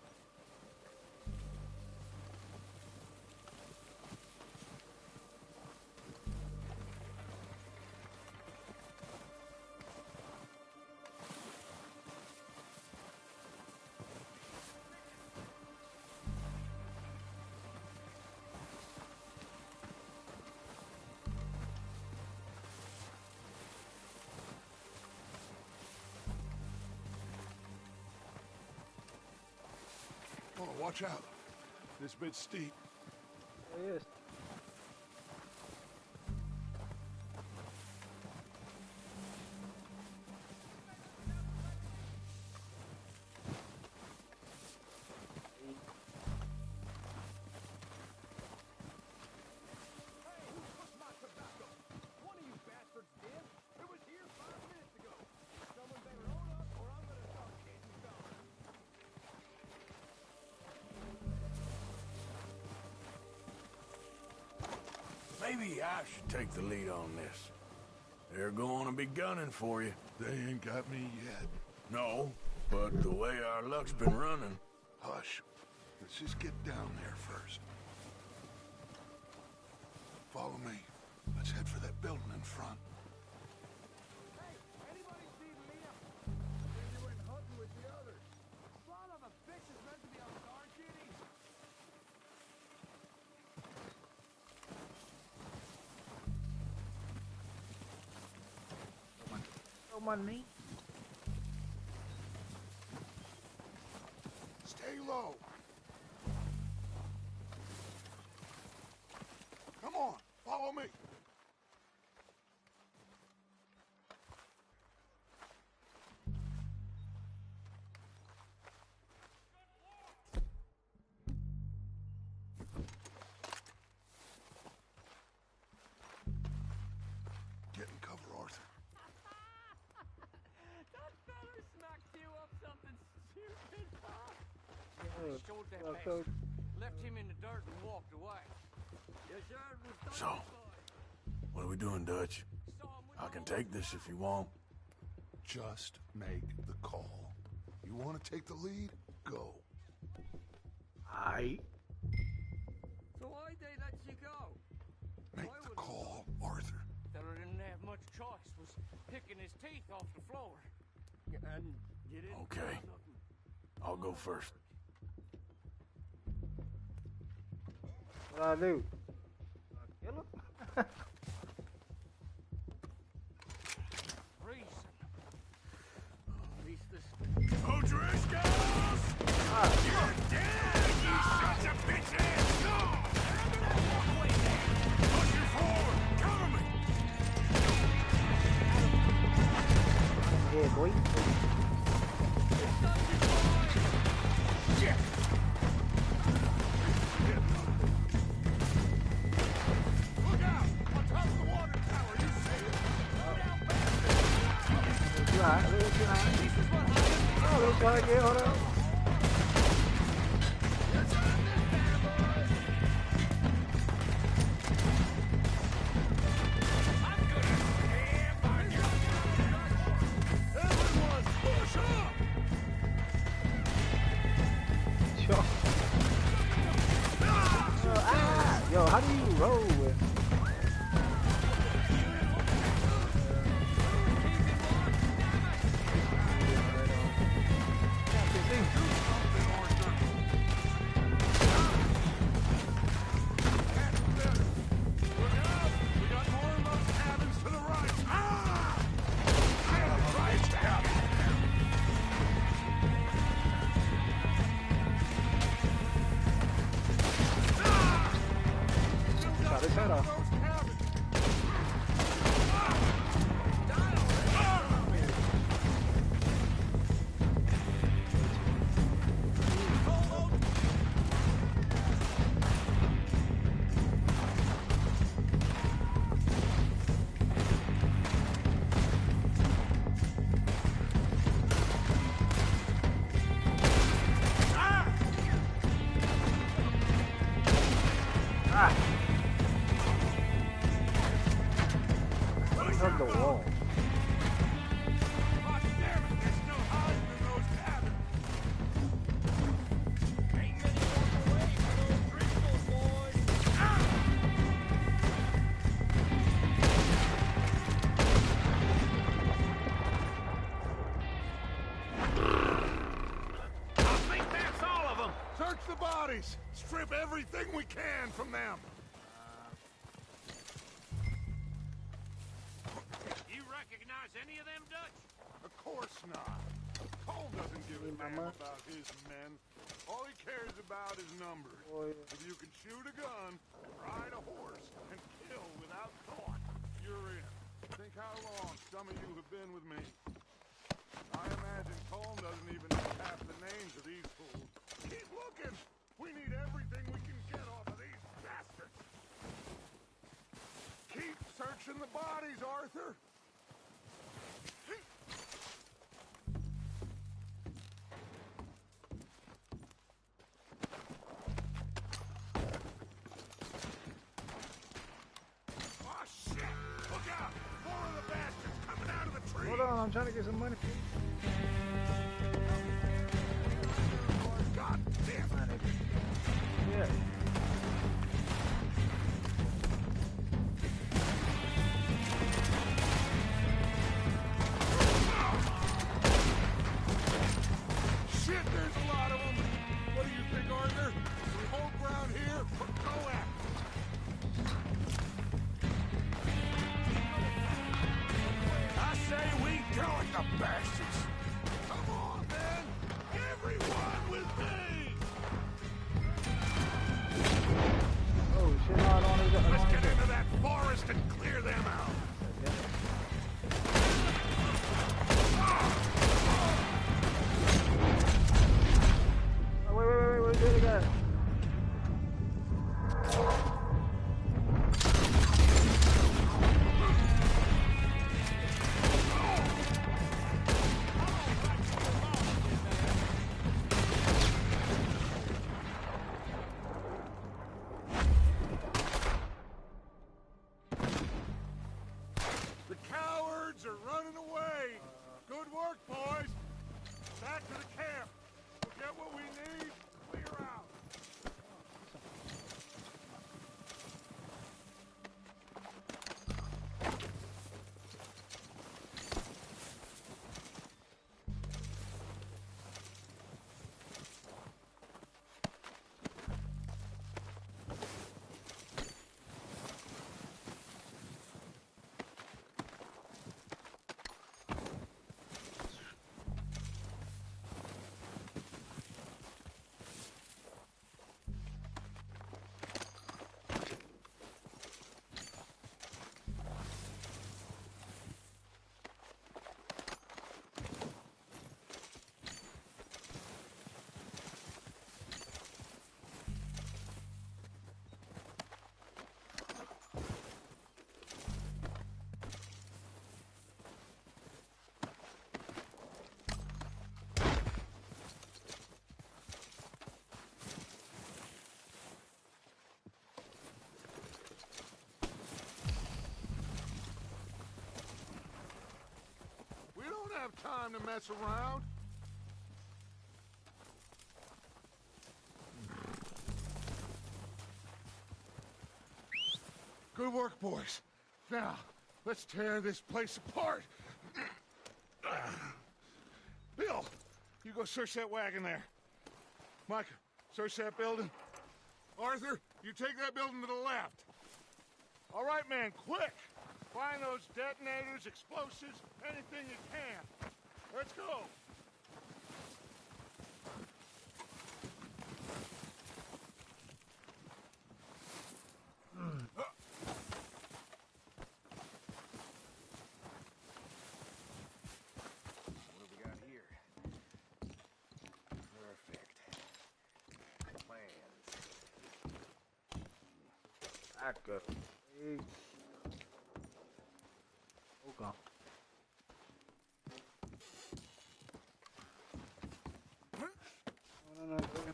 Speaker 2: Watch out. This bit's steep.
Speaker 13: It is.
Speaker 9: Maybe I should take the lead on this. They're going to be gunning for you.
Speaker 2: They ain't got me yet.
Speaker 9: No, but the way our luck's been running...
Speaker 2: Hush. Let's just get down there first. Follow me. Let's head for that building in front.
Speaker 12: Hey, anybody see Liam? They went hunting with the others. Son of a bitch is meant to be on guard duty.
Speaker 13: No money.
Speaker 2: Stay low. Come on, follow me. Get in cover, Arthur.
Speaker 10: That fella smacked you up something stupid, huh?
Speaker 13: Yeah,
Speaker 10: Showed that
Speaker 13: well,
Speaker 10: bastard. Left him in the dirt and walked away. Yes, sir, it was done.
Speaker 9: So, what are we doing, Dutch? I can take this if you want.
Speaker 2: Just make the call. You want to take the lead? Go.
Speaker 13: Aight.
Speaker 10: So why'd they let you go?
Speaker 2: Make the call, Arthur.
Speaker 10: Fella didn't have much choice. Was picking his teeth off the floor. And you didn't
Speaker 9: Okay.
Speaker 10: do nothing.
Speaker 9: I'll go first.
Speaker 13: What I do? Kill him?
Speaker 10: Reason. At least this...
Speaker 7: O'Driscolls! You're dead, you sons of bitches! No! Pushing forward! Cover me!
Speaker 13: Yeah, boy.
Speaker 7: Shit! Look out! On top of the water tower, you see it? Go down fast!
Speaker 13: You alright? You alright? Oh, looks like it. Hold on.
Speaker 7: Everyone, push up!
Speaker 13: Sure. Yo, how do you roll with?
Speaker 7: We got more of those cabins to the right. Ah! I am Christ out.
Speaker 13: Shot his head off. From the wall.
Speaker 7: I think that's all of them.
Speaker 2: Search the bodies. Strip everything we can from them.
Speaker 7: You recognize any of them, Dutch?
Speaker 2: Of course not. Cole doesn't give a damn about his men. All he cares about is numbers. If you can shoot a gun, ride a horse, and kill without thought, you're in. Think how long some of you have been with me. I imagine Colm doesn't even know half the names of these fools. Keep looking! We need everything we can get off of these bastards! Keep searching the bodies, Arthur! Oh, shit! Look out! More of the bastards coming out of the tree!
Speaker 13: Hold on, I'm trying to get some money.
Speaker 2: God damn it!
Speaker 13: Yeah.
Speaker 2: Shit, there's a lot of them. What do you think, Arthur? We hold ground here or go at I say we go at the bastards. Come on, man. Everyone with me.
Speaker 13: Oh shit, no, I don't want to.
Speaker 2: Let's get into that forest and clear them out.
Speaker 13: Wait, there you go.
Speaker 2: The cowards are running away. Good work, boys. Back to the camp. We'll get what we need. Clear out. We don't have time to mess around. Good work, boys. Now, let's tear this place apart. Bill, you go search that wagon there. Micah, search that building. Arthur, you take that building to the left. All right, man, quick. Find those detonators, explosives, anything you can. Let's go.
Speaker 7: What have we got here? Perfect. Plans.
Speaker 13: Back up. Hey. Okay. No, okay.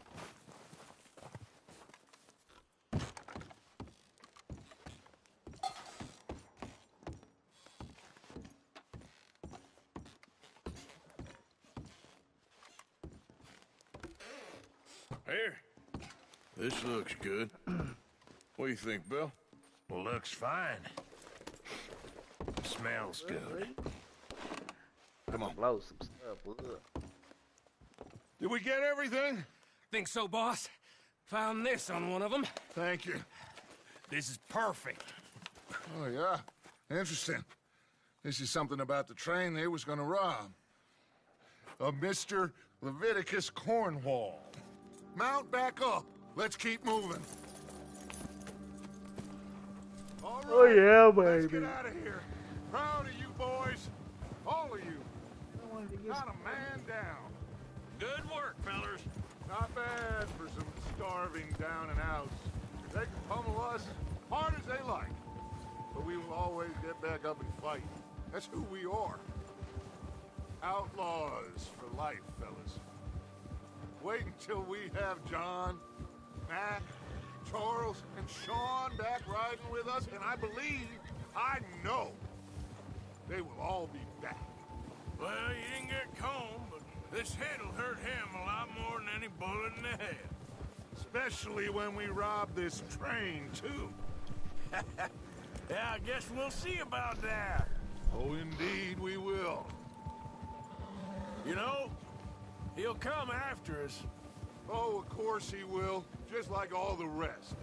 Speaker 2: Here.
Speaker 9: This looks good. What do you think, Bill?
Speaker 4: Well, looks fine. Smells good.
Speaker 9: Come on.
Speaker 13: Blow some stuff. Look.
Speaker 2: Did we get everything?
Speaker 8: Think so, boss? Found this on one of them.
Speaker 2: Thank you.
Speaker 4: This is perfect.
Speaker 2: Oh, yeah? Interesting. This is something about the train they was gonna rob. A Mr. Leviticus Cornwall. Mount back up. Let's keep moving. All right,
Speaker 13: Oh yeah,
Speaker 2: let's
Speaker 13: baby.
Speaker 2: get out of here. Proud of you boys. All of you. Not a man down.
Speaker 7: Good work, fellers.
Speaker 2: Not bad for some starving down and outs. They can pummel us hard as they like. But we will always get back up and fight. That's who we are. Outlaws for life, fellas. Wait until we have John, Mac, Charles, and Sean back riding with us, and I believe, I know, they will all be back.
Speaker 4: Well, you didn't get Combe, but this hit'll hurt him a lot more than any bullet in the head.
Speaker 2: Especially when we rob this train, too.
Speaker 4: Yeah, I guess we'll see about that.
Speaker 2: Oh, indeed we will.
Speaker 4: You know, he'll come after us.
Speaker 2: Oh, of course he will, just like all the rest.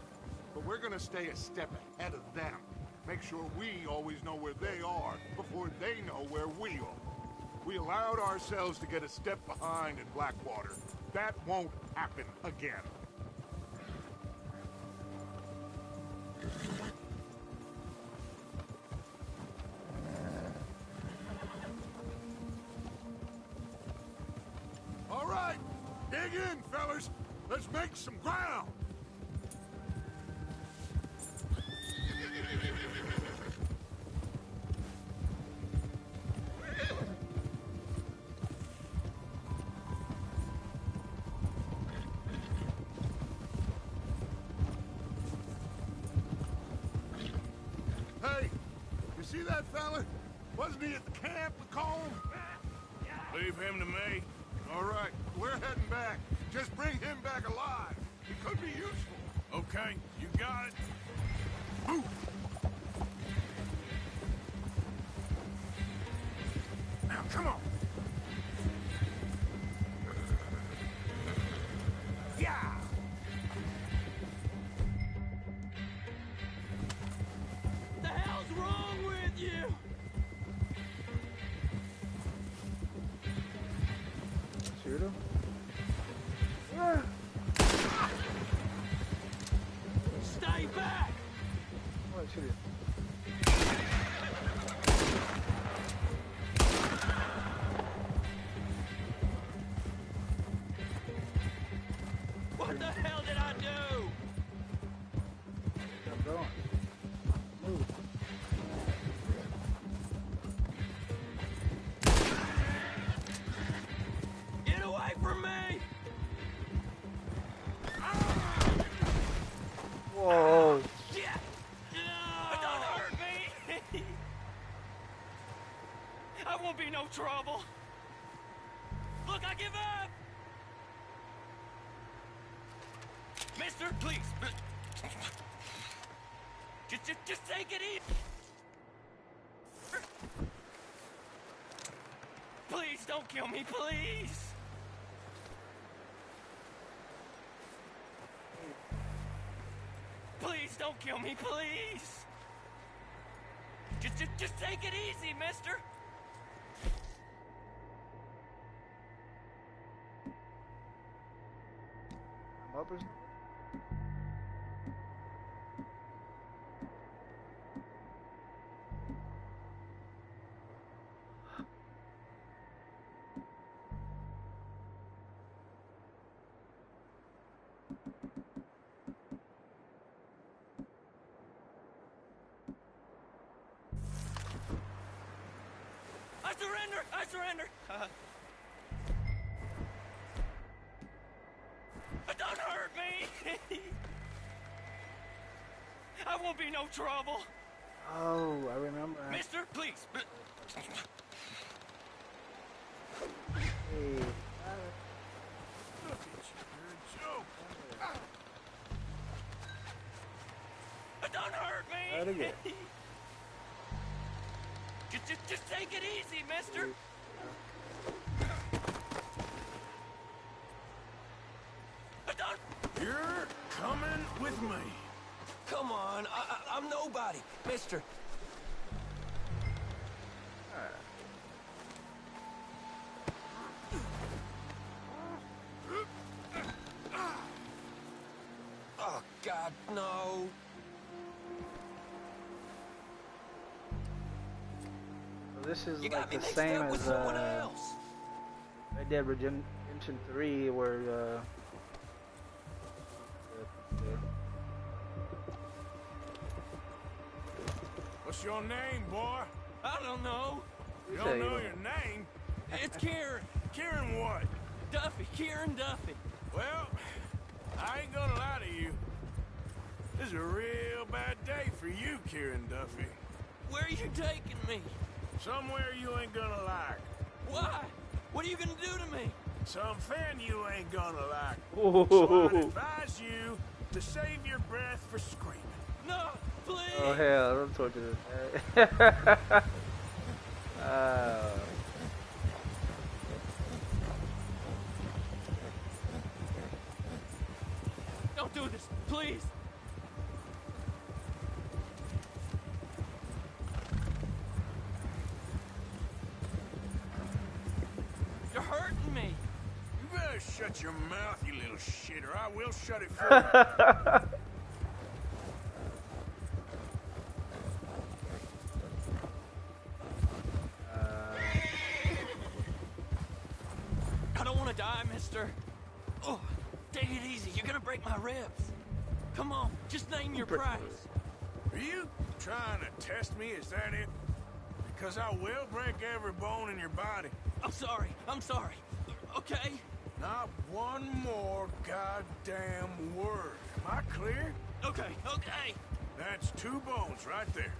Speaker 2: But we're gonna stay a step ahead of them. Make sure we always know where they are before they know where we are. We allowed ourselves to get a step behind in Blackwater. That won't happen again. All right, dig in, fellas. Let's make some ground. Hey, you see that fella? Wasn't he at the camp with Colm?
Speaker 4: Leave him to me.
Speaker 2: All right, we're heading back. Just bring him back alive. He could be useful.
Speaker 4: Okay, you got it.
Speaker 2: Move. Now, come on. Yeah.
Speaker 12: The hell's wrong with you?
Speaker 13: Shoot him.
Speaker 12: Stay back!
Speaker 13: What, shoot him?
Speaker 12: What the hell did I do?
Speaker 13: I'm going. Move.
Speaker 12: Get away from me!
Speaker 13: Whoa.
Speaker 12: Shit! Don't hurt me! I won't be no trouble. Look, I give up! Mister, please. Just take it easy. Please don't kill me, please. Please don't kill me, please. Just take it easy, mister.
Speaker 13: I'm up or something?
Speaker 12: I surrender. Don't hurt me. I won't be no trouble.
Speaker 13: Oh, I remember.
Speaker 12: Mister, please.
Speaker 13: Hey.
Speaker 4: Look at you, you're a joke.
Speaker 12: Don't hurt me.
Speaker 13: How'd it go?
Speaker 12: Just take it easy, mister.
Speaker 4: You're coming with me.
Speaker 8: Come on, I'm nobody, mister. God, no.
Speaker 13: So this is like the same as Red Dead Redemption 3, where
Speaker 4: What's your name, boy?
Speaker 8: I don't know.
Speaker 4: You don't know your name?
Speaker 8: It's Kieran.
Speaker 4: Kieran what?
Speaker 8: Duffy. Kieran Duffy.
Speaker 4: Well, I ain't gonna lie to you. This is a real bad day for you, Kieran Duffy.
Speaker 8: Where are you taking me?
Speaker 4: Somewhere you ain't gonna like.
Speaker 8: Why? What are you gonna do to me?
Speaker 4: Something you ain't gonna like. So I'd advise you to save your breath for screaming.
Speaker 8: No, please.
Speaker 13: Oh hell, don't torture this.
Speaker 8: Don't do this, please. You're hurting me.
Speaker 4: You better shut your mouth, you little shit, or I will shut it for you.
Speaker 8: I don't want to die, mister. Oh, take it easy. You're gonna break my ribs. Come on, just name your price.
Speaker 4: Are you trying to test me? Is that it? Because I will break every bone in your body.
Speaker 8: I'm sorry. I'm sorry. Okay?
Speaker 4: Not one more goddamn word. Am I clear?
Speaker 8: Okay, okay.
Speaker 4: That's 2 bones right there.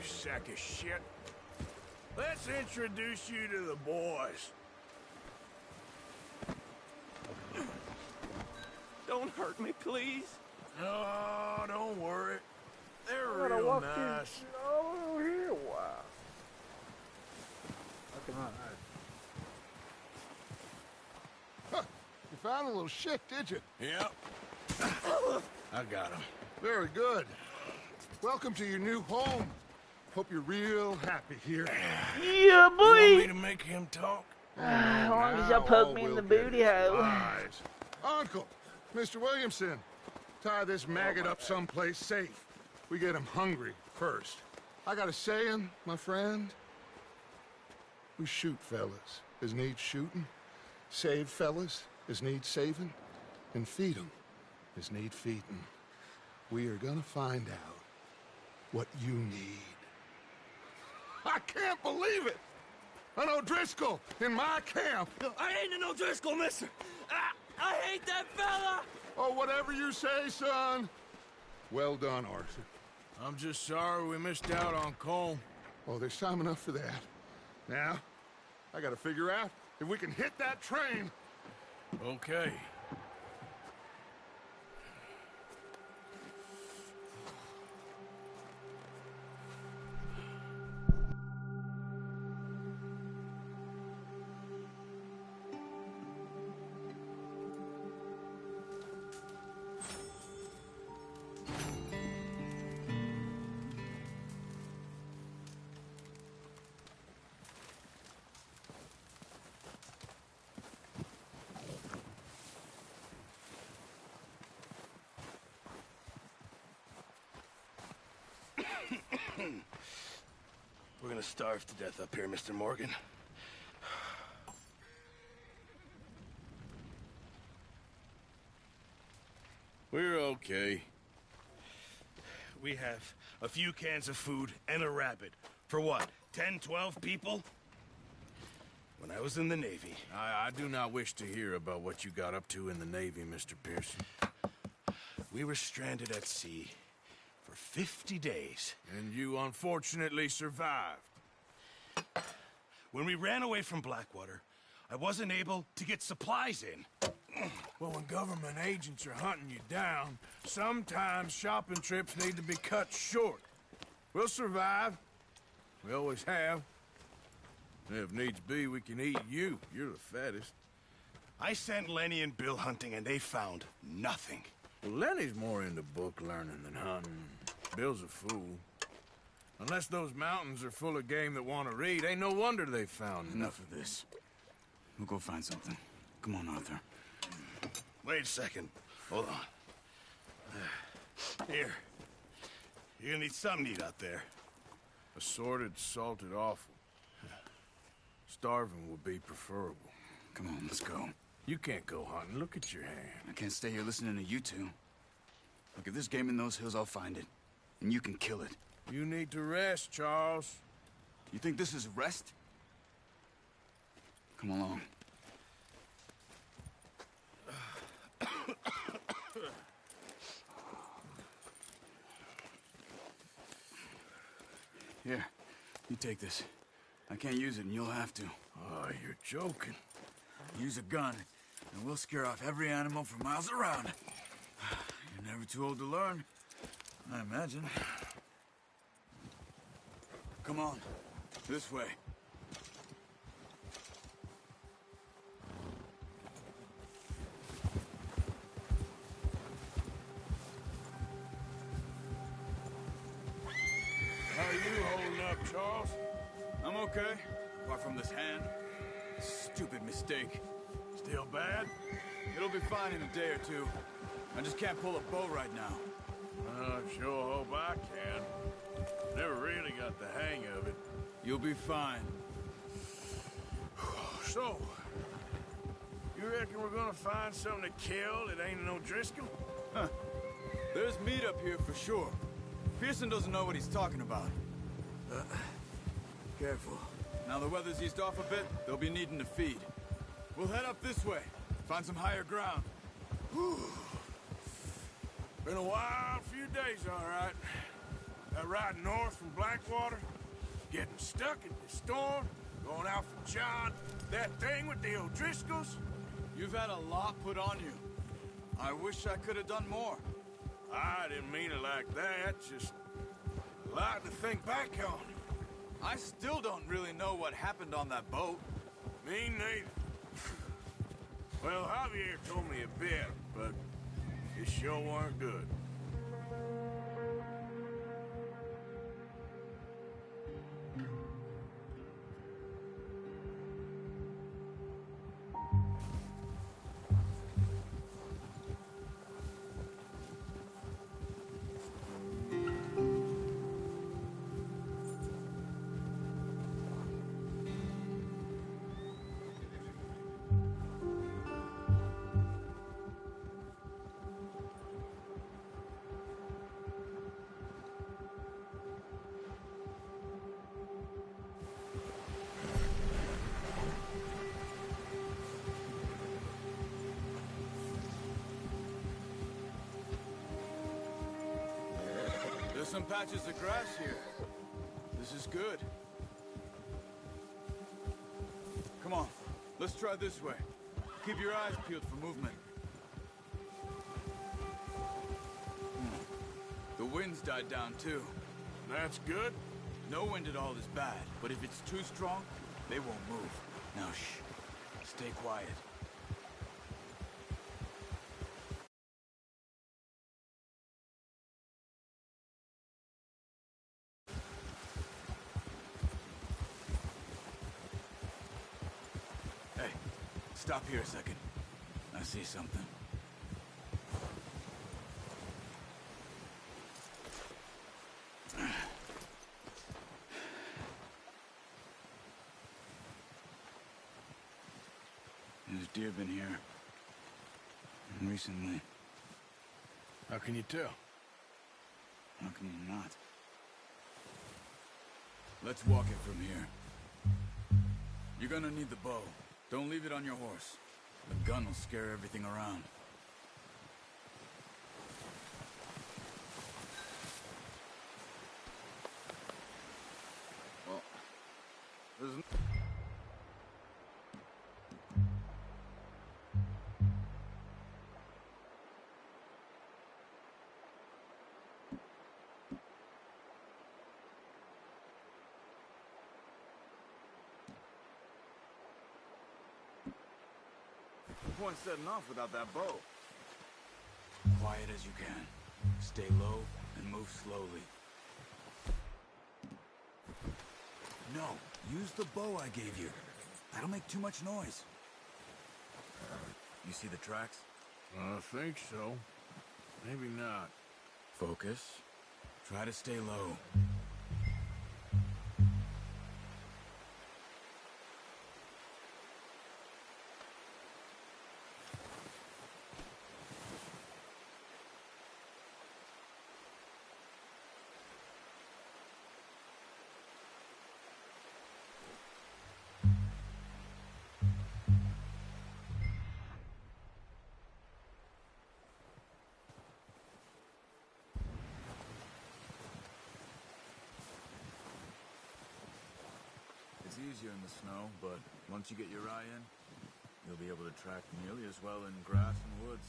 Speaker 4: Sack of shit. Let's introduce you to the boys.
Speaker 8: Don't hurt me, please.
Speaker 4: No, don't worry. They're real nice.
Speaker 13: Oh, here, wow. Okay,
Speaker 2: Huh. You found a little shit, did you?
Speaker 4: Yep. I got him.
Speaker 2: Very good. Welcome to your new home. Hope you're real happy here.
Speaker 13: Yeah, boy.
Speaker 4: You want me to make him talk?
Speaker 13: As long as y'all poke me in the booty hole.
Speaker 2: Uncle, Mr. Williamson, tie this maggot up someplace safe. We get him hungry first. I got a saying, my friend. We shoot fellas as need shooting, save fellas as need saving, and feed them as need feeding. We are gonna find out what you need. I can't believe it! An O'Driscoll in my camp!
Speaker 8: I ain't an O'Driscoll, mister! I hate that fella!
Speaker 2: Oh, whatever you say, son. Well done, Arthur.
Speaker 4: I'm just sorry we missed out on Colm.
Speaker 2: Oh, there's time enough for that. Now, I gotta figure out if we can hit that train.
Speaker 4: Okay.
Speaker 9: We're gonna starve to death up here, Mr. Morgan.
Speaker 4: We're okay. We have a few cans of food and a rabbit. For what, 10, 12 people?
Speaker 14: when I was in the Navy.
Speaker 9: I do not wish to hear about what you got up to in the Navy, Mr. Pearson.
Speaker 14: We were stranded at sea for 50 days.
Speaker 9: And you unfortunately survived.
Speaker 14: When we ran away from Blackwater, I wasn't able to get supplies in.
Speaker 9: Well, when government agents are hunting you down, sometimes shopping trips need to be cut short. We'll survive. We always have. If needs be, we can eat you. You're the fattest.
Speaker 14: I sent Lenny and Bill hunting, and they found nothing.
Speaker 9: Well, Lenny's more into book learning than hunting. Bill's a fool. Unless those mountains are full of game that want to read, ain't no wonder they found
Speaker 15: Enough of this. We'll go find something. Come on, Arthur.
Speaker 14: Wait a second. Hold on. Here. You're gonna need something to eat out there.
Speaker 9: Assorted, salted offal. Starving would be preferable.
Speaker 15: Come on, let's go.
Speaker 9: You can't go hunting. Look at your hand.
Speaker 15: I can't stay here listening to you two. Look, if there's game in those hills, I'll find it. And you can kill it.
Speaker 9: You need to rest, Charles.
Speaker 15: You think this is rest? Come along. Here, you take this. I can't use it, and you'll have to.
Speaker 9: Oh, you're joking.
Speaker 15: Use a gun, and we'll scare off every animal for miles around. You're never too old to learn, I imagine. Come on, this way.
Speaker 9: How are you holding up, Charles?
Speaker 15: I'm okay, apart from this hand. Stupid mistake.
Speaker 9: Still bad?
Speaker 15: It'll be fine in a day or two. I just can't pull a bow right now.
Speaker 9: I sure hope I can. Never really got the hang of it.
Speaker 15: You'll be fine.
Speaker 9: So, you reckon we're gonna find something to kill that ain't no Driscoll?
Speaker 15: Huh. There's meat up here for sure. Pearson doesn't know what he's talking about. Careful. Now the weather's eased off a bit, they'll be needing to feed. We'll head up this way. Find some higher ground.
Speaker 9: Whew. Been a wild few days, all right. That ride north from Blackwater, getting stuck in the storm, going out from John, that thing with the O'Driscolls.
Speaker 15: You've had a lot put on you. I wish I could have done more.
Speaker 9: I didn't mean it like that, just a lot to think back on.
Speaker 15: I still don't really know what happened on that boat.
Speaker 9: Me neither. Well, Javier told me a bit, but it sure weren't good.
Speaker 15: There's some patches of grass here. This is good. Come on, let's try this way. Keep your eyes peeled for movement. The wind's died down too.
Speaker 9: That's good.
Speaker 15: No wind at all is bad, but if it's too strong, they won't move. Now shh, stay quiet. Hey, stop here a second. I see something. There's deer been here. Recently.
Speaker 9: How can you tell?
Speaker 15: How can you not? Let's walk it from here. You're gonna need the bow. Don't leave it on your horse. The gun will scare everything around.
Speaker 16: Well, there's no point setting off without that bow.
Speaker 15: Quiet as you can. Stay low and move slowly. No, use the bow I gave you. That'll make too much noise. You see the tracks?
Speaker 9: I think so. Maybe not.
Speaker 15: Focus. Try to stay low.
Speaker 16: It's easier in the snow, but once you get your eye in, you'll be able to track nearly as well in grass and woods.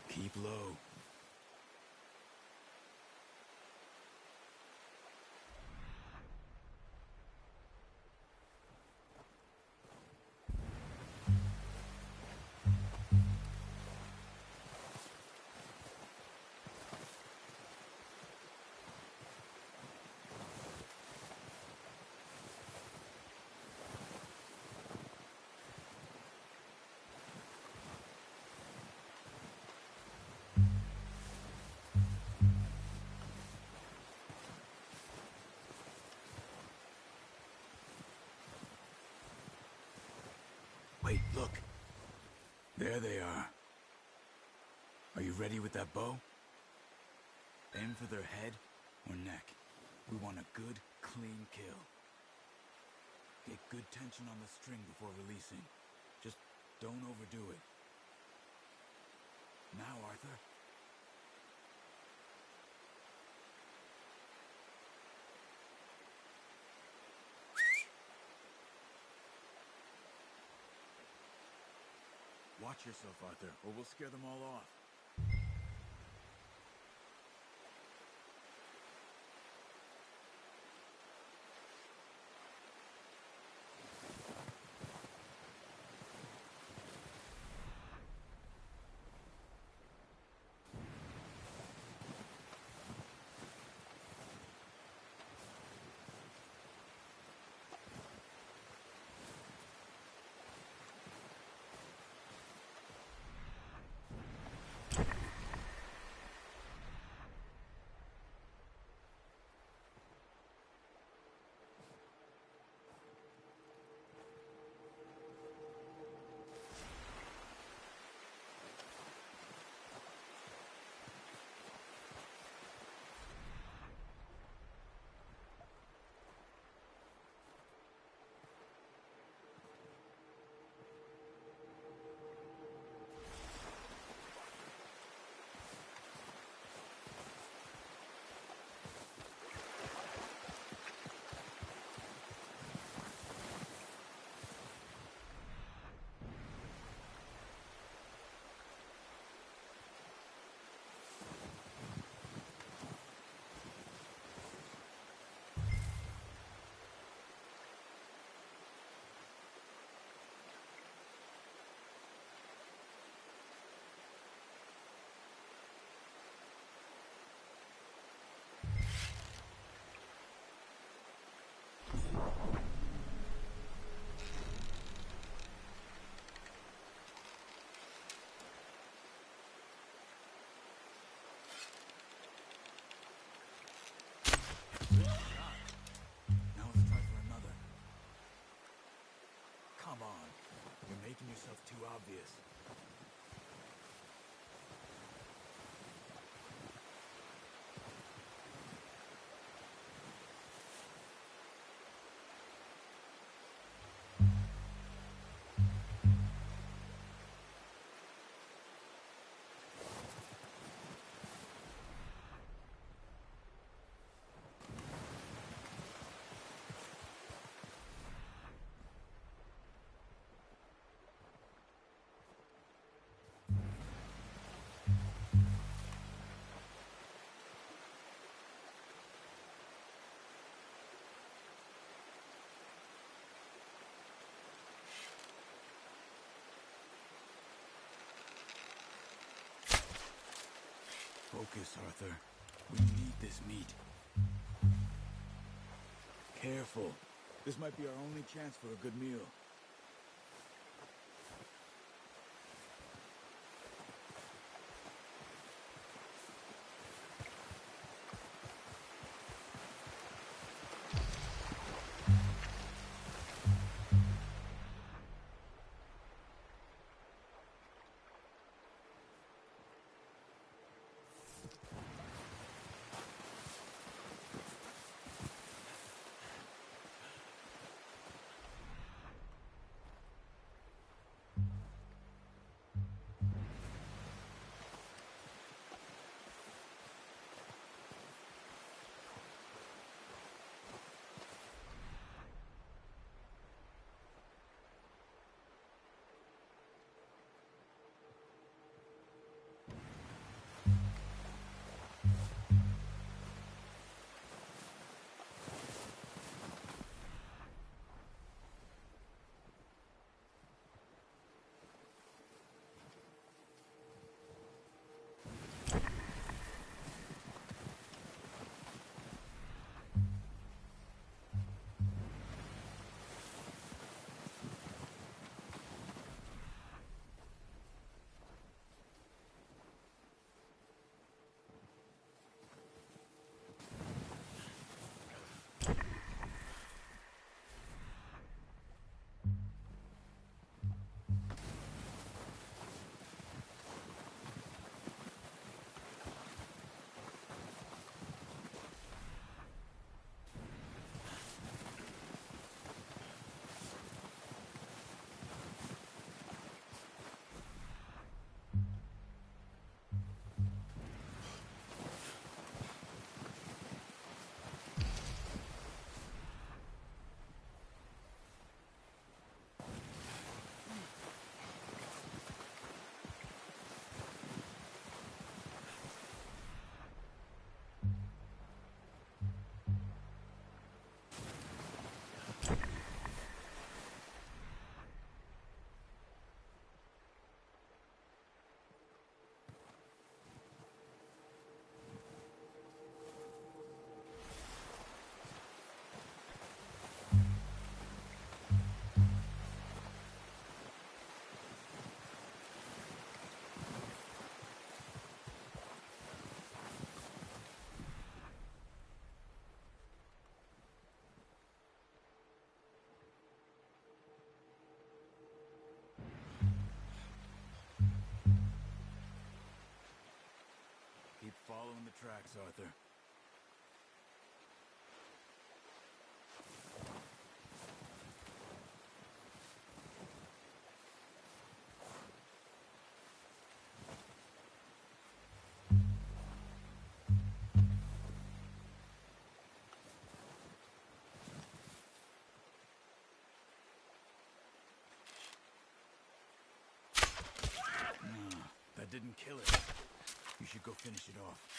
Speaker 15: Keep low. Wait, look. There they are. Are you ready with that bow? Aim for their head or neck. We want a good, clean kill. Get good tension on the string before releasing. Just don't overdo it. Now, Arthur.
Speaker 16: Watch yourself, Arthur, or we'll scare them all off.
Speaker 15: Come on. You're making yourself too obvious. Focus, Arthur. We need this meat. Careful. This might be our only chance for a good meal. Keep following the tracks, Arthur. That didn't kill it. You should go finish it off.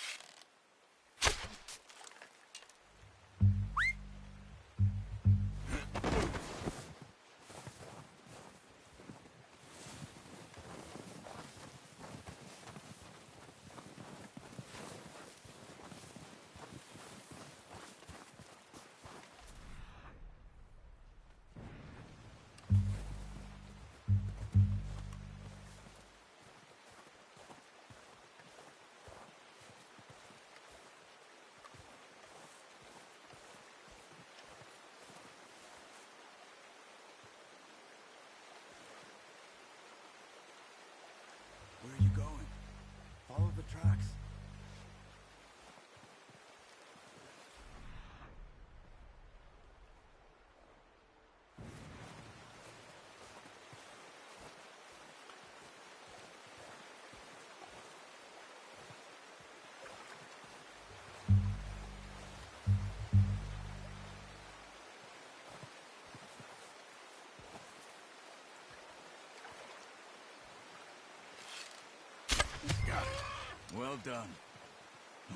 Speaker 15: Well done.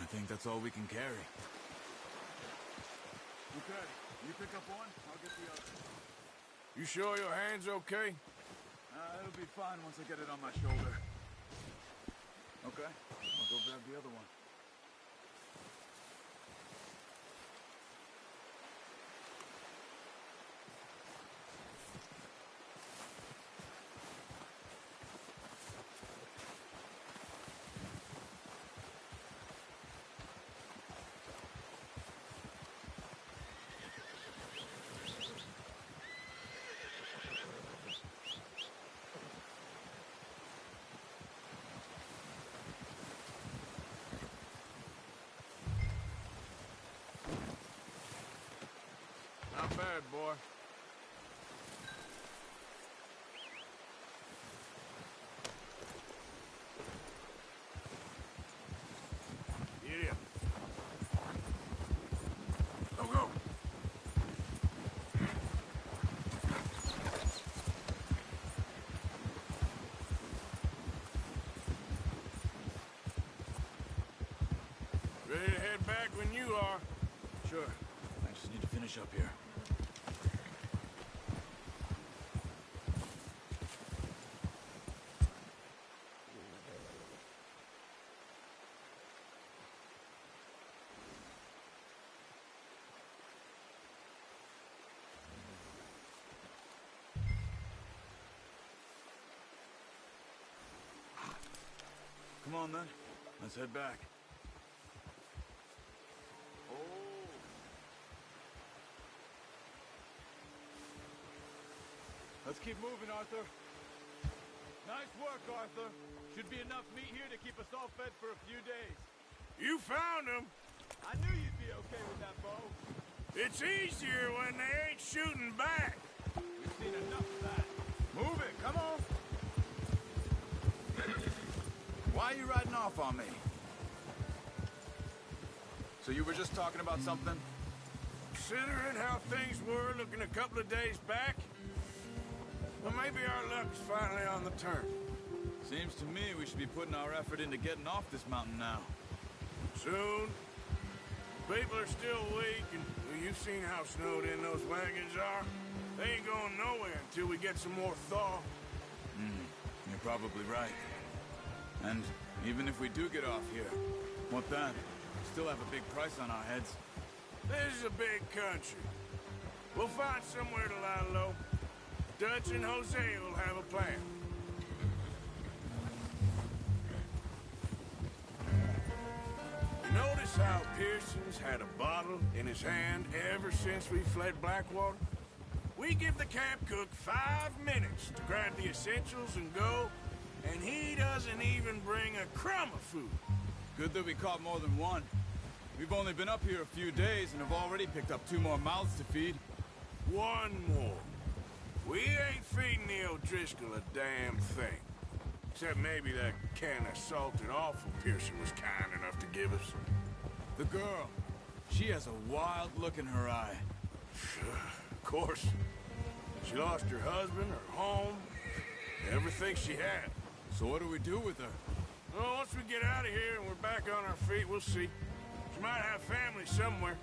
Speaker 15: I think that's all we can carry.
Speaker 2: Okay, you pick up one, I'll get the other.
Speaker 9: You sure your hand's okay?
Speaker 16: It'll be fine once I get it on my shoulder. Okay, I'll go grab the other one.
Speaker 9: Not bad, boy. Get in. Go, go. Ready to head back when you are.
Speaker 15: Sure. I just need to finish up here. Come on, then. Let's head back.
Speaker 16: Let's keep moving, Arthur. Nice work, Arthur. Should be enough meat here to keep us all fed for a few days.
Speaker 4: You found him.
Speaker 16: I knew you'd be okay with that bow.
Speaker 4: It's easier when they ain't shooting back.
Speaker 16: We've seen enough of that. Move it, come on.
Speaker 2: Why are you riding off on me? So you were just talking about something?
Speaker 4: Considering how things were looking a couple of days back, well, maybe our luck's finally on the turn.
Speaker 15: Seems to me we should be putting our effort into getting off this mountain now.
Speaker 4: Soon. People are still weak, and well, you've seen how snowed in those wagons are. They ain't going nowhere until we get some more thaw.
Speaker 15: You're probably right. And even if we do get off here, what then? We still have a big price on our heads.
Speaker 4: This is a big country. We'll find somewhere to lie low. Dutch and Jose will have a plan. You notice how Pearson's had a bottle in his hand ever since we fled Blackwater? We give the camp cook 5 minutes to grab the essentials and go, and he doesn't even bring a crumb of food.
Speaker 15: Good that we caught more than one. We've only been up here a few days and have already picked up 2 more mouths to feed.
Speaker 4: 1 more. We ain't feeding the O'Driscoll a damn thing. Except maybe that can of salted offal Pearson was kind enough to give us.
Speaker 15: The girl. She has a wild look in her eye.
Speaker 4: Of course. She lost her husband, her home, everything she had.
Speaker 15: So what do we do with her?
Speaker 4: Well, once we get out of here and we're back on our feet, we'll see. She might have family somewhere.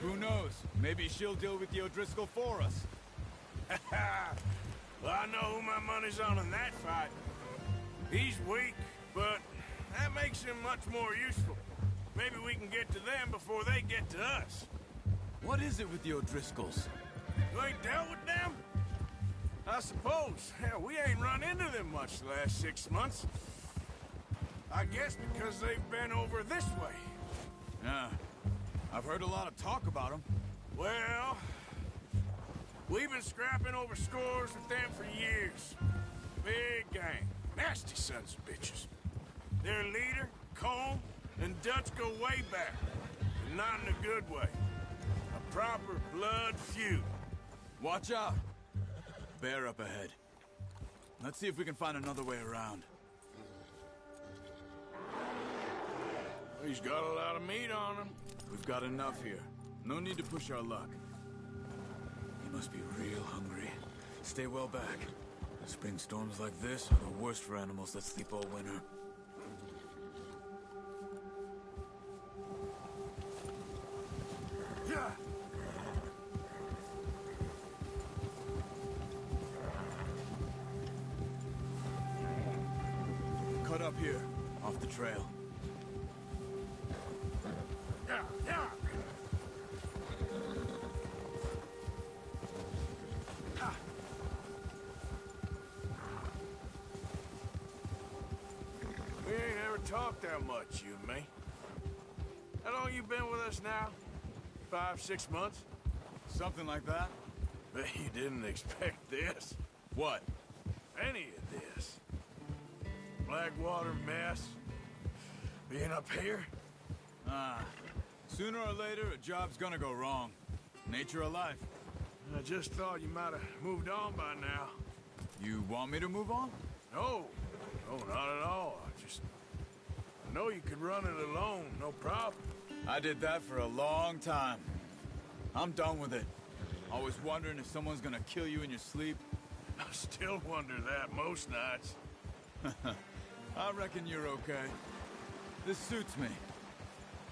Speaker 15: Who knows? Maybe she'll deal with the O'Driscoll for us.
Speaker 4: Well, I know who my money's on in that fight. He's weak, but that makes him much more useful. Maybe we can get to them before they get to us.
Speaker 15: What is it with the O'Driscolls?
Speaker 4: You ain't dealt with them? I suppose. Hell, we ain't run into them much the last 6 months. I guess because they've been over this way.
Speaker 15: Yeah. I've heard a lot of talk about them.
Speaker 4: Well, we've been scrapping over scores with them for years. Big gang. Nasty sons of bitches. Their leader, Colm, and Dutch go way back. And not in a good way. A proper blood feud.
Speaker 15: Watch out. Bear up ahead. Let's see if we can find another way around.
Speaker 4: He's got a lot of meat on him.
Speaker 15: We've got enough here. No need to push our luck. He must be real hungry. Stay well back. Spring storms like this are the worst for animals that sleep all winter. up here, off the trail.
Speaker 4: Yeah, yeah.
Speaker 9: We ain't ever talked that much, you and me. How long you been with us now? 5, 6 months?
Speaker 15: Something like that?
Speaker 9: Bet you didn't expect this.
Speaker 15: What?
Speaker 9: Any of this. Blackwater mess. Being up here?
Speaker 15: Sooner or later, a job's gonna go wrong. Nature of life.
Speaker 9: I just thought you might have moved on by now.
Speaker 15: You want me to move on?
Speaker 9: No. No, not at all. I know you could run it alone, no problem.
Speaker 15: I did that for a long time. I'm done with it. Always wondering if someone's gonna kill you in your sleep.
Speaker 9: I still wonder that most nights.
Speaker 15: I reckon you're okay. This suits me.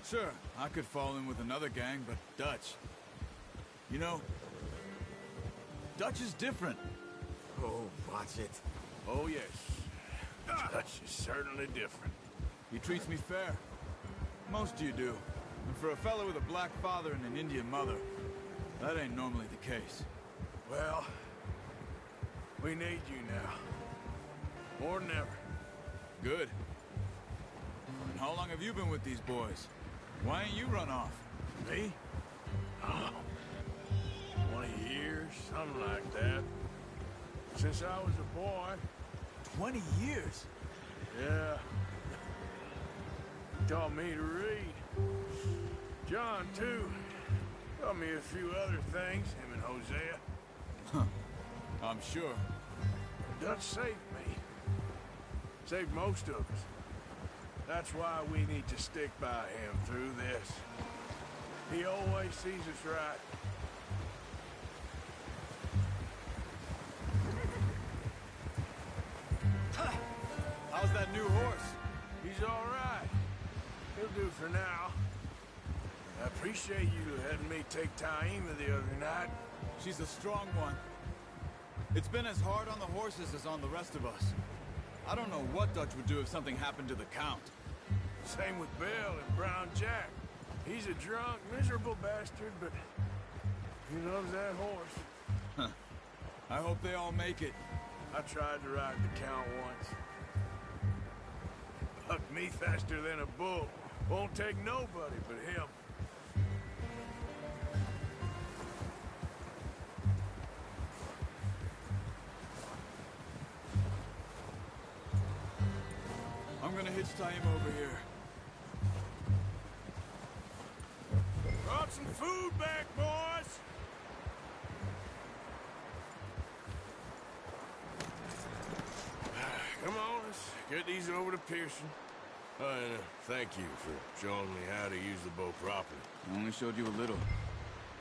Speaker 15: Sure, I could fall in with another gang, but Dutch... You know, Dutch is different.
Speaker 9: Oh, watch it. Oh, yes. Dutch is certainly different.
Speaker 15: He treats me fair. Most of you do. And for a fella with a black father and an Indian mother, that ain't normally the case.
Speaker 9: Well, we need you now. More than ever.
Speaker 15: Good. And how long have you been with these boys? Why ain't you run off?
Speaker 9: Me? Oh, 20 years, something like that. Since I was a boy.
Speaker 15: 20 years?
Speaker 9: Yeah. He taught me to read. John, too. Taught me a few other things, him and Hosea.
Speaker 15: Huh. I'm sure.
Speaker 9: Dutch saved me. Saved most of us. That's why we need to stick by him through this. He always sees us right.
Speaker 15: How's that new horse?
Speaker 9: He's all right. He'll do for now. I appreciate you letting me take Taima the other night.
Speaker 15: She's a strong one. It's been as hard on the horses as on the rest of us. I don't know what Dutch would do if something happened to the Count.
Speaker 9: Same with Bill and Brown Jack. He's a drunk, miserable bastard, but he loves that horse.
Speaker 15: Huh. I hope they all make it.
Speaker 9: I tried to ride the Count once. Bucked me faster than a bull. Won't take nobody but him.
Speaker 15: I'm gonna hitch Taima over here.
Speaker 9: Brought some food back, boys! Come on, let's get these over to Pearson. And thank you for showing me how to use the bow properly.
Speaker 15: I only showed you a little.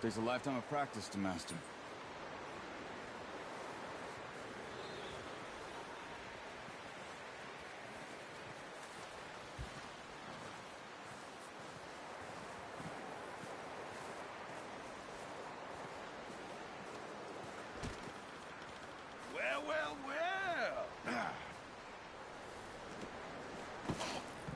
Speaker 15: Takes a lifetime of practice to master.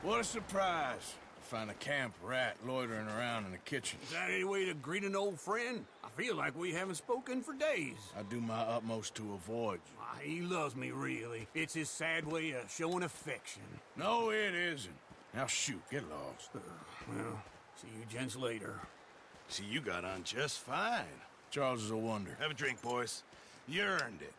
Speaker 9: What a surprise to find a camp rat loitering around in the kitchen.
Speaker 4: Is that any way to greet an old friend? I feel like we haven't spoken for days.
Speaker 9: I do my utmost to avoid you.
Speaker 4: He loves me, really. It's his sad way of showing affection.
Speaker 9: No, it isn't. Now shoot, get lost.
Speaker 4: Well, see you gents later.
Speaker 9: See, you got on just fine. Charles is a wonder.
Speaker 14: Have a drink, boys. You earned it.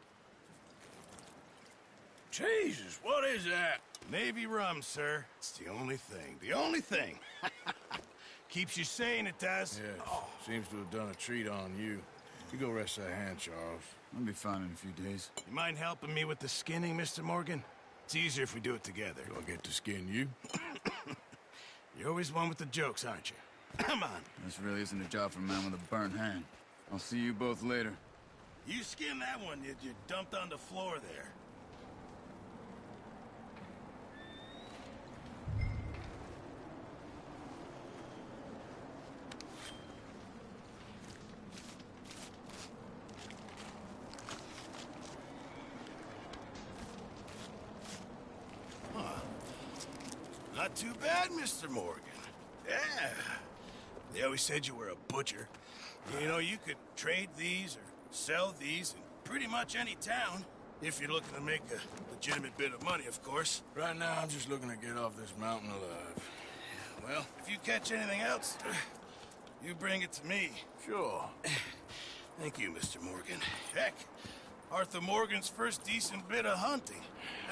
Speaker 9: Jesus, what is that?
Speaker 14: Navy rum, sir. It's the only thing. The only thing. Keeps you sane, it does.
Speaker 9: Yes. Seems to have done a treat on you. You go rest that hand, Charles.
Speaker 15: I'll be fine in a few days.
Speaker 14: You mind helping me with the skinning, Mr. Morgan? It's easier if we do it together.
Speaker 9: Do I get to skin you?
Speaker 14: You're always one with the jokes, aren't you? Come on.
Speaker 15: This really isn't a job for a man with a burnt hand. I'll see you both later.
Speaker 14: You skin that one you dumped on the floor there. not too bad, Mr. Morgan. Yeah. They always said you were a butcher. You know, you could trade these or sell these in pretty much any town. If you're looking to make a legitimate bit of money, of course.
Speaker 9: Right now, I'm just looking to get off this mountain alive.
Speaker 14: Well, if you catch anything else, you bring it to me.
Speaker 9: Sure.
Speaker 14: Thank you, Mr. Morgan. Heck, Arthur Morgan's first decent bit of hunting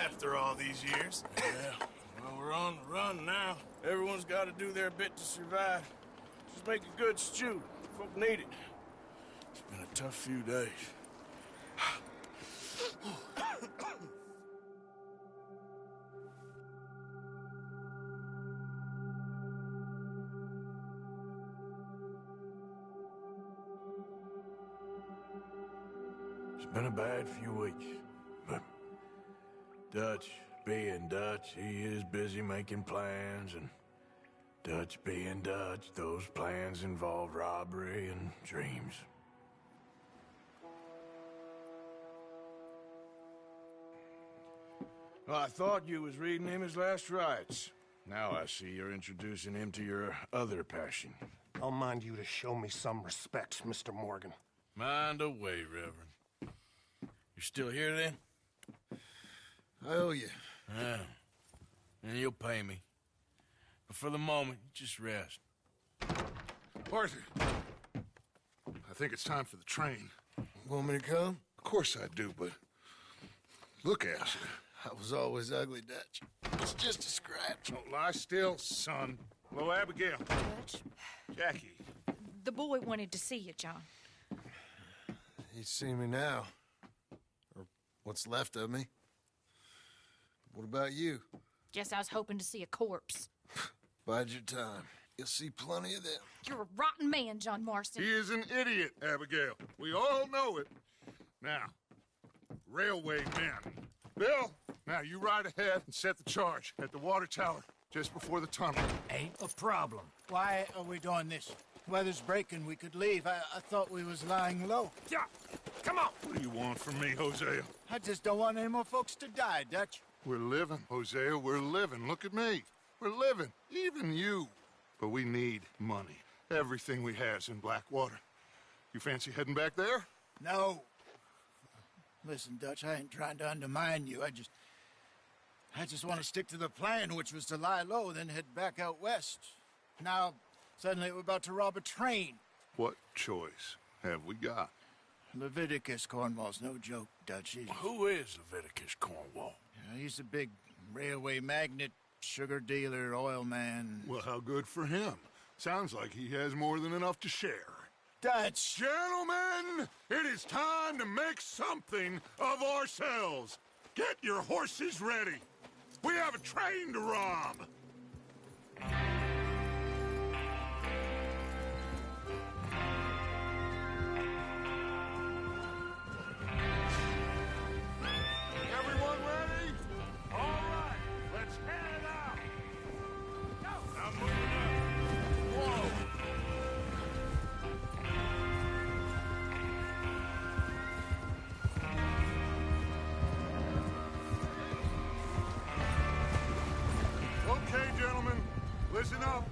Speaker 14: after all these years.
Speaker 9: Yeah, well, we're on the run now. Everyone's got to do their bit to survive. Just make a good stew. Folk need it. It's been a tough few days. It's been a bad few weeks, but Dutch being Dutch, he is busy making plans, and Dutch being Dutch, those plans involve robbery and dreams. Well, I thought you was reading him his last rites. Now I see you're introducing him to your other passion.
Speaker 1: I'll mind you to show me some respect, Mr. Morgan.
Speaker 9: Mind away, Reverend. You still here, then?
Speaker 1: I owe you.
Speaker 9: Yeah. And you'll pay me. But for the moment, just rest.
Speaker 2: Arthur, I think it's time for the train.
Speaker 1: Want me to come?
Speaker 2: Of course I do, but look at you.
Speaker 1: I was always ugly, Dutch. It's just a scratch.
Speaker 2: Don't lie still, son. Hello, Abigail.
Speaker 6: Dutch,
Speaker 2: Jackie.
Speaker 6: the boy wanted to see you, John.
Speaker 1: He's seen me now. Or what's left of me. What about you?
Speaker 6: Guess I was hoping to see a corpse.
Speaker 1: Bide your time. You'll see plenty of them.
Speaker 6: You're a rotten man, John Marston.
Speaker 2: He is an idiot, Abigail. We all know it. Now, railway men. Bill, now you ride ahead and set the charge at the water tower just before the tunnel.
Speaker 3: Ain't a problem. Why are we doing this? Weather's breaking. We could leave. I thought we was lying low.
Speaker 2: Yeah, come on. What do you want from me, Hosea?
Speaker 3: I just don't want any more folks to die, Dutch.
Speaker 2: We're living, Hosea. We're living. Look at me. We're living. Even you. But we need money. Everything we has in Blackwater. You fancy heading back there?
Speaker 3: No. Listen, Dutch, I ain't trying to undermine you. I just want to stick to the plan, which was to lie low, then head back out west. Now, suddenly we're about to rob a train.
Speaker 2: What choice have we got?
Speaker 3: Leviticus Cornwall's no joke, Dutch.
Speaker 9: Who is Leviticus Cornwall?
Speaker 3: He's a big railway magnate, sugar dealer, oil man.
Speaker 2: Well, how good for him. Sounds like he has more than enough to share.
Speaker 3: Dutch!
Speaker 2: Gentlemen, it is time to make something of ourselves. Get your horses ready. We have a train to rob. Everyone ready? All right, let's head out. Go. I'm moving up. Whoa. Okay, gentlemen, listen up,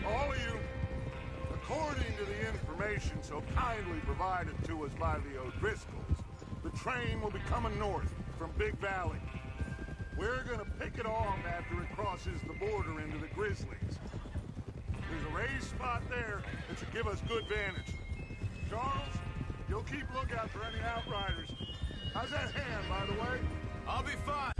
Speaker 2: all of you. According to the information so kindly provided to us by the O'Driscolls, the train will be coming north from Big Valley. We're gonna pick it off after it crosses the border into the Grizzlies. There's a raised spot there that should give us good vantage. Charles, you'll keep lookout for any outriders. How's that hand, by the way?
Speaker 8: I'll be fine.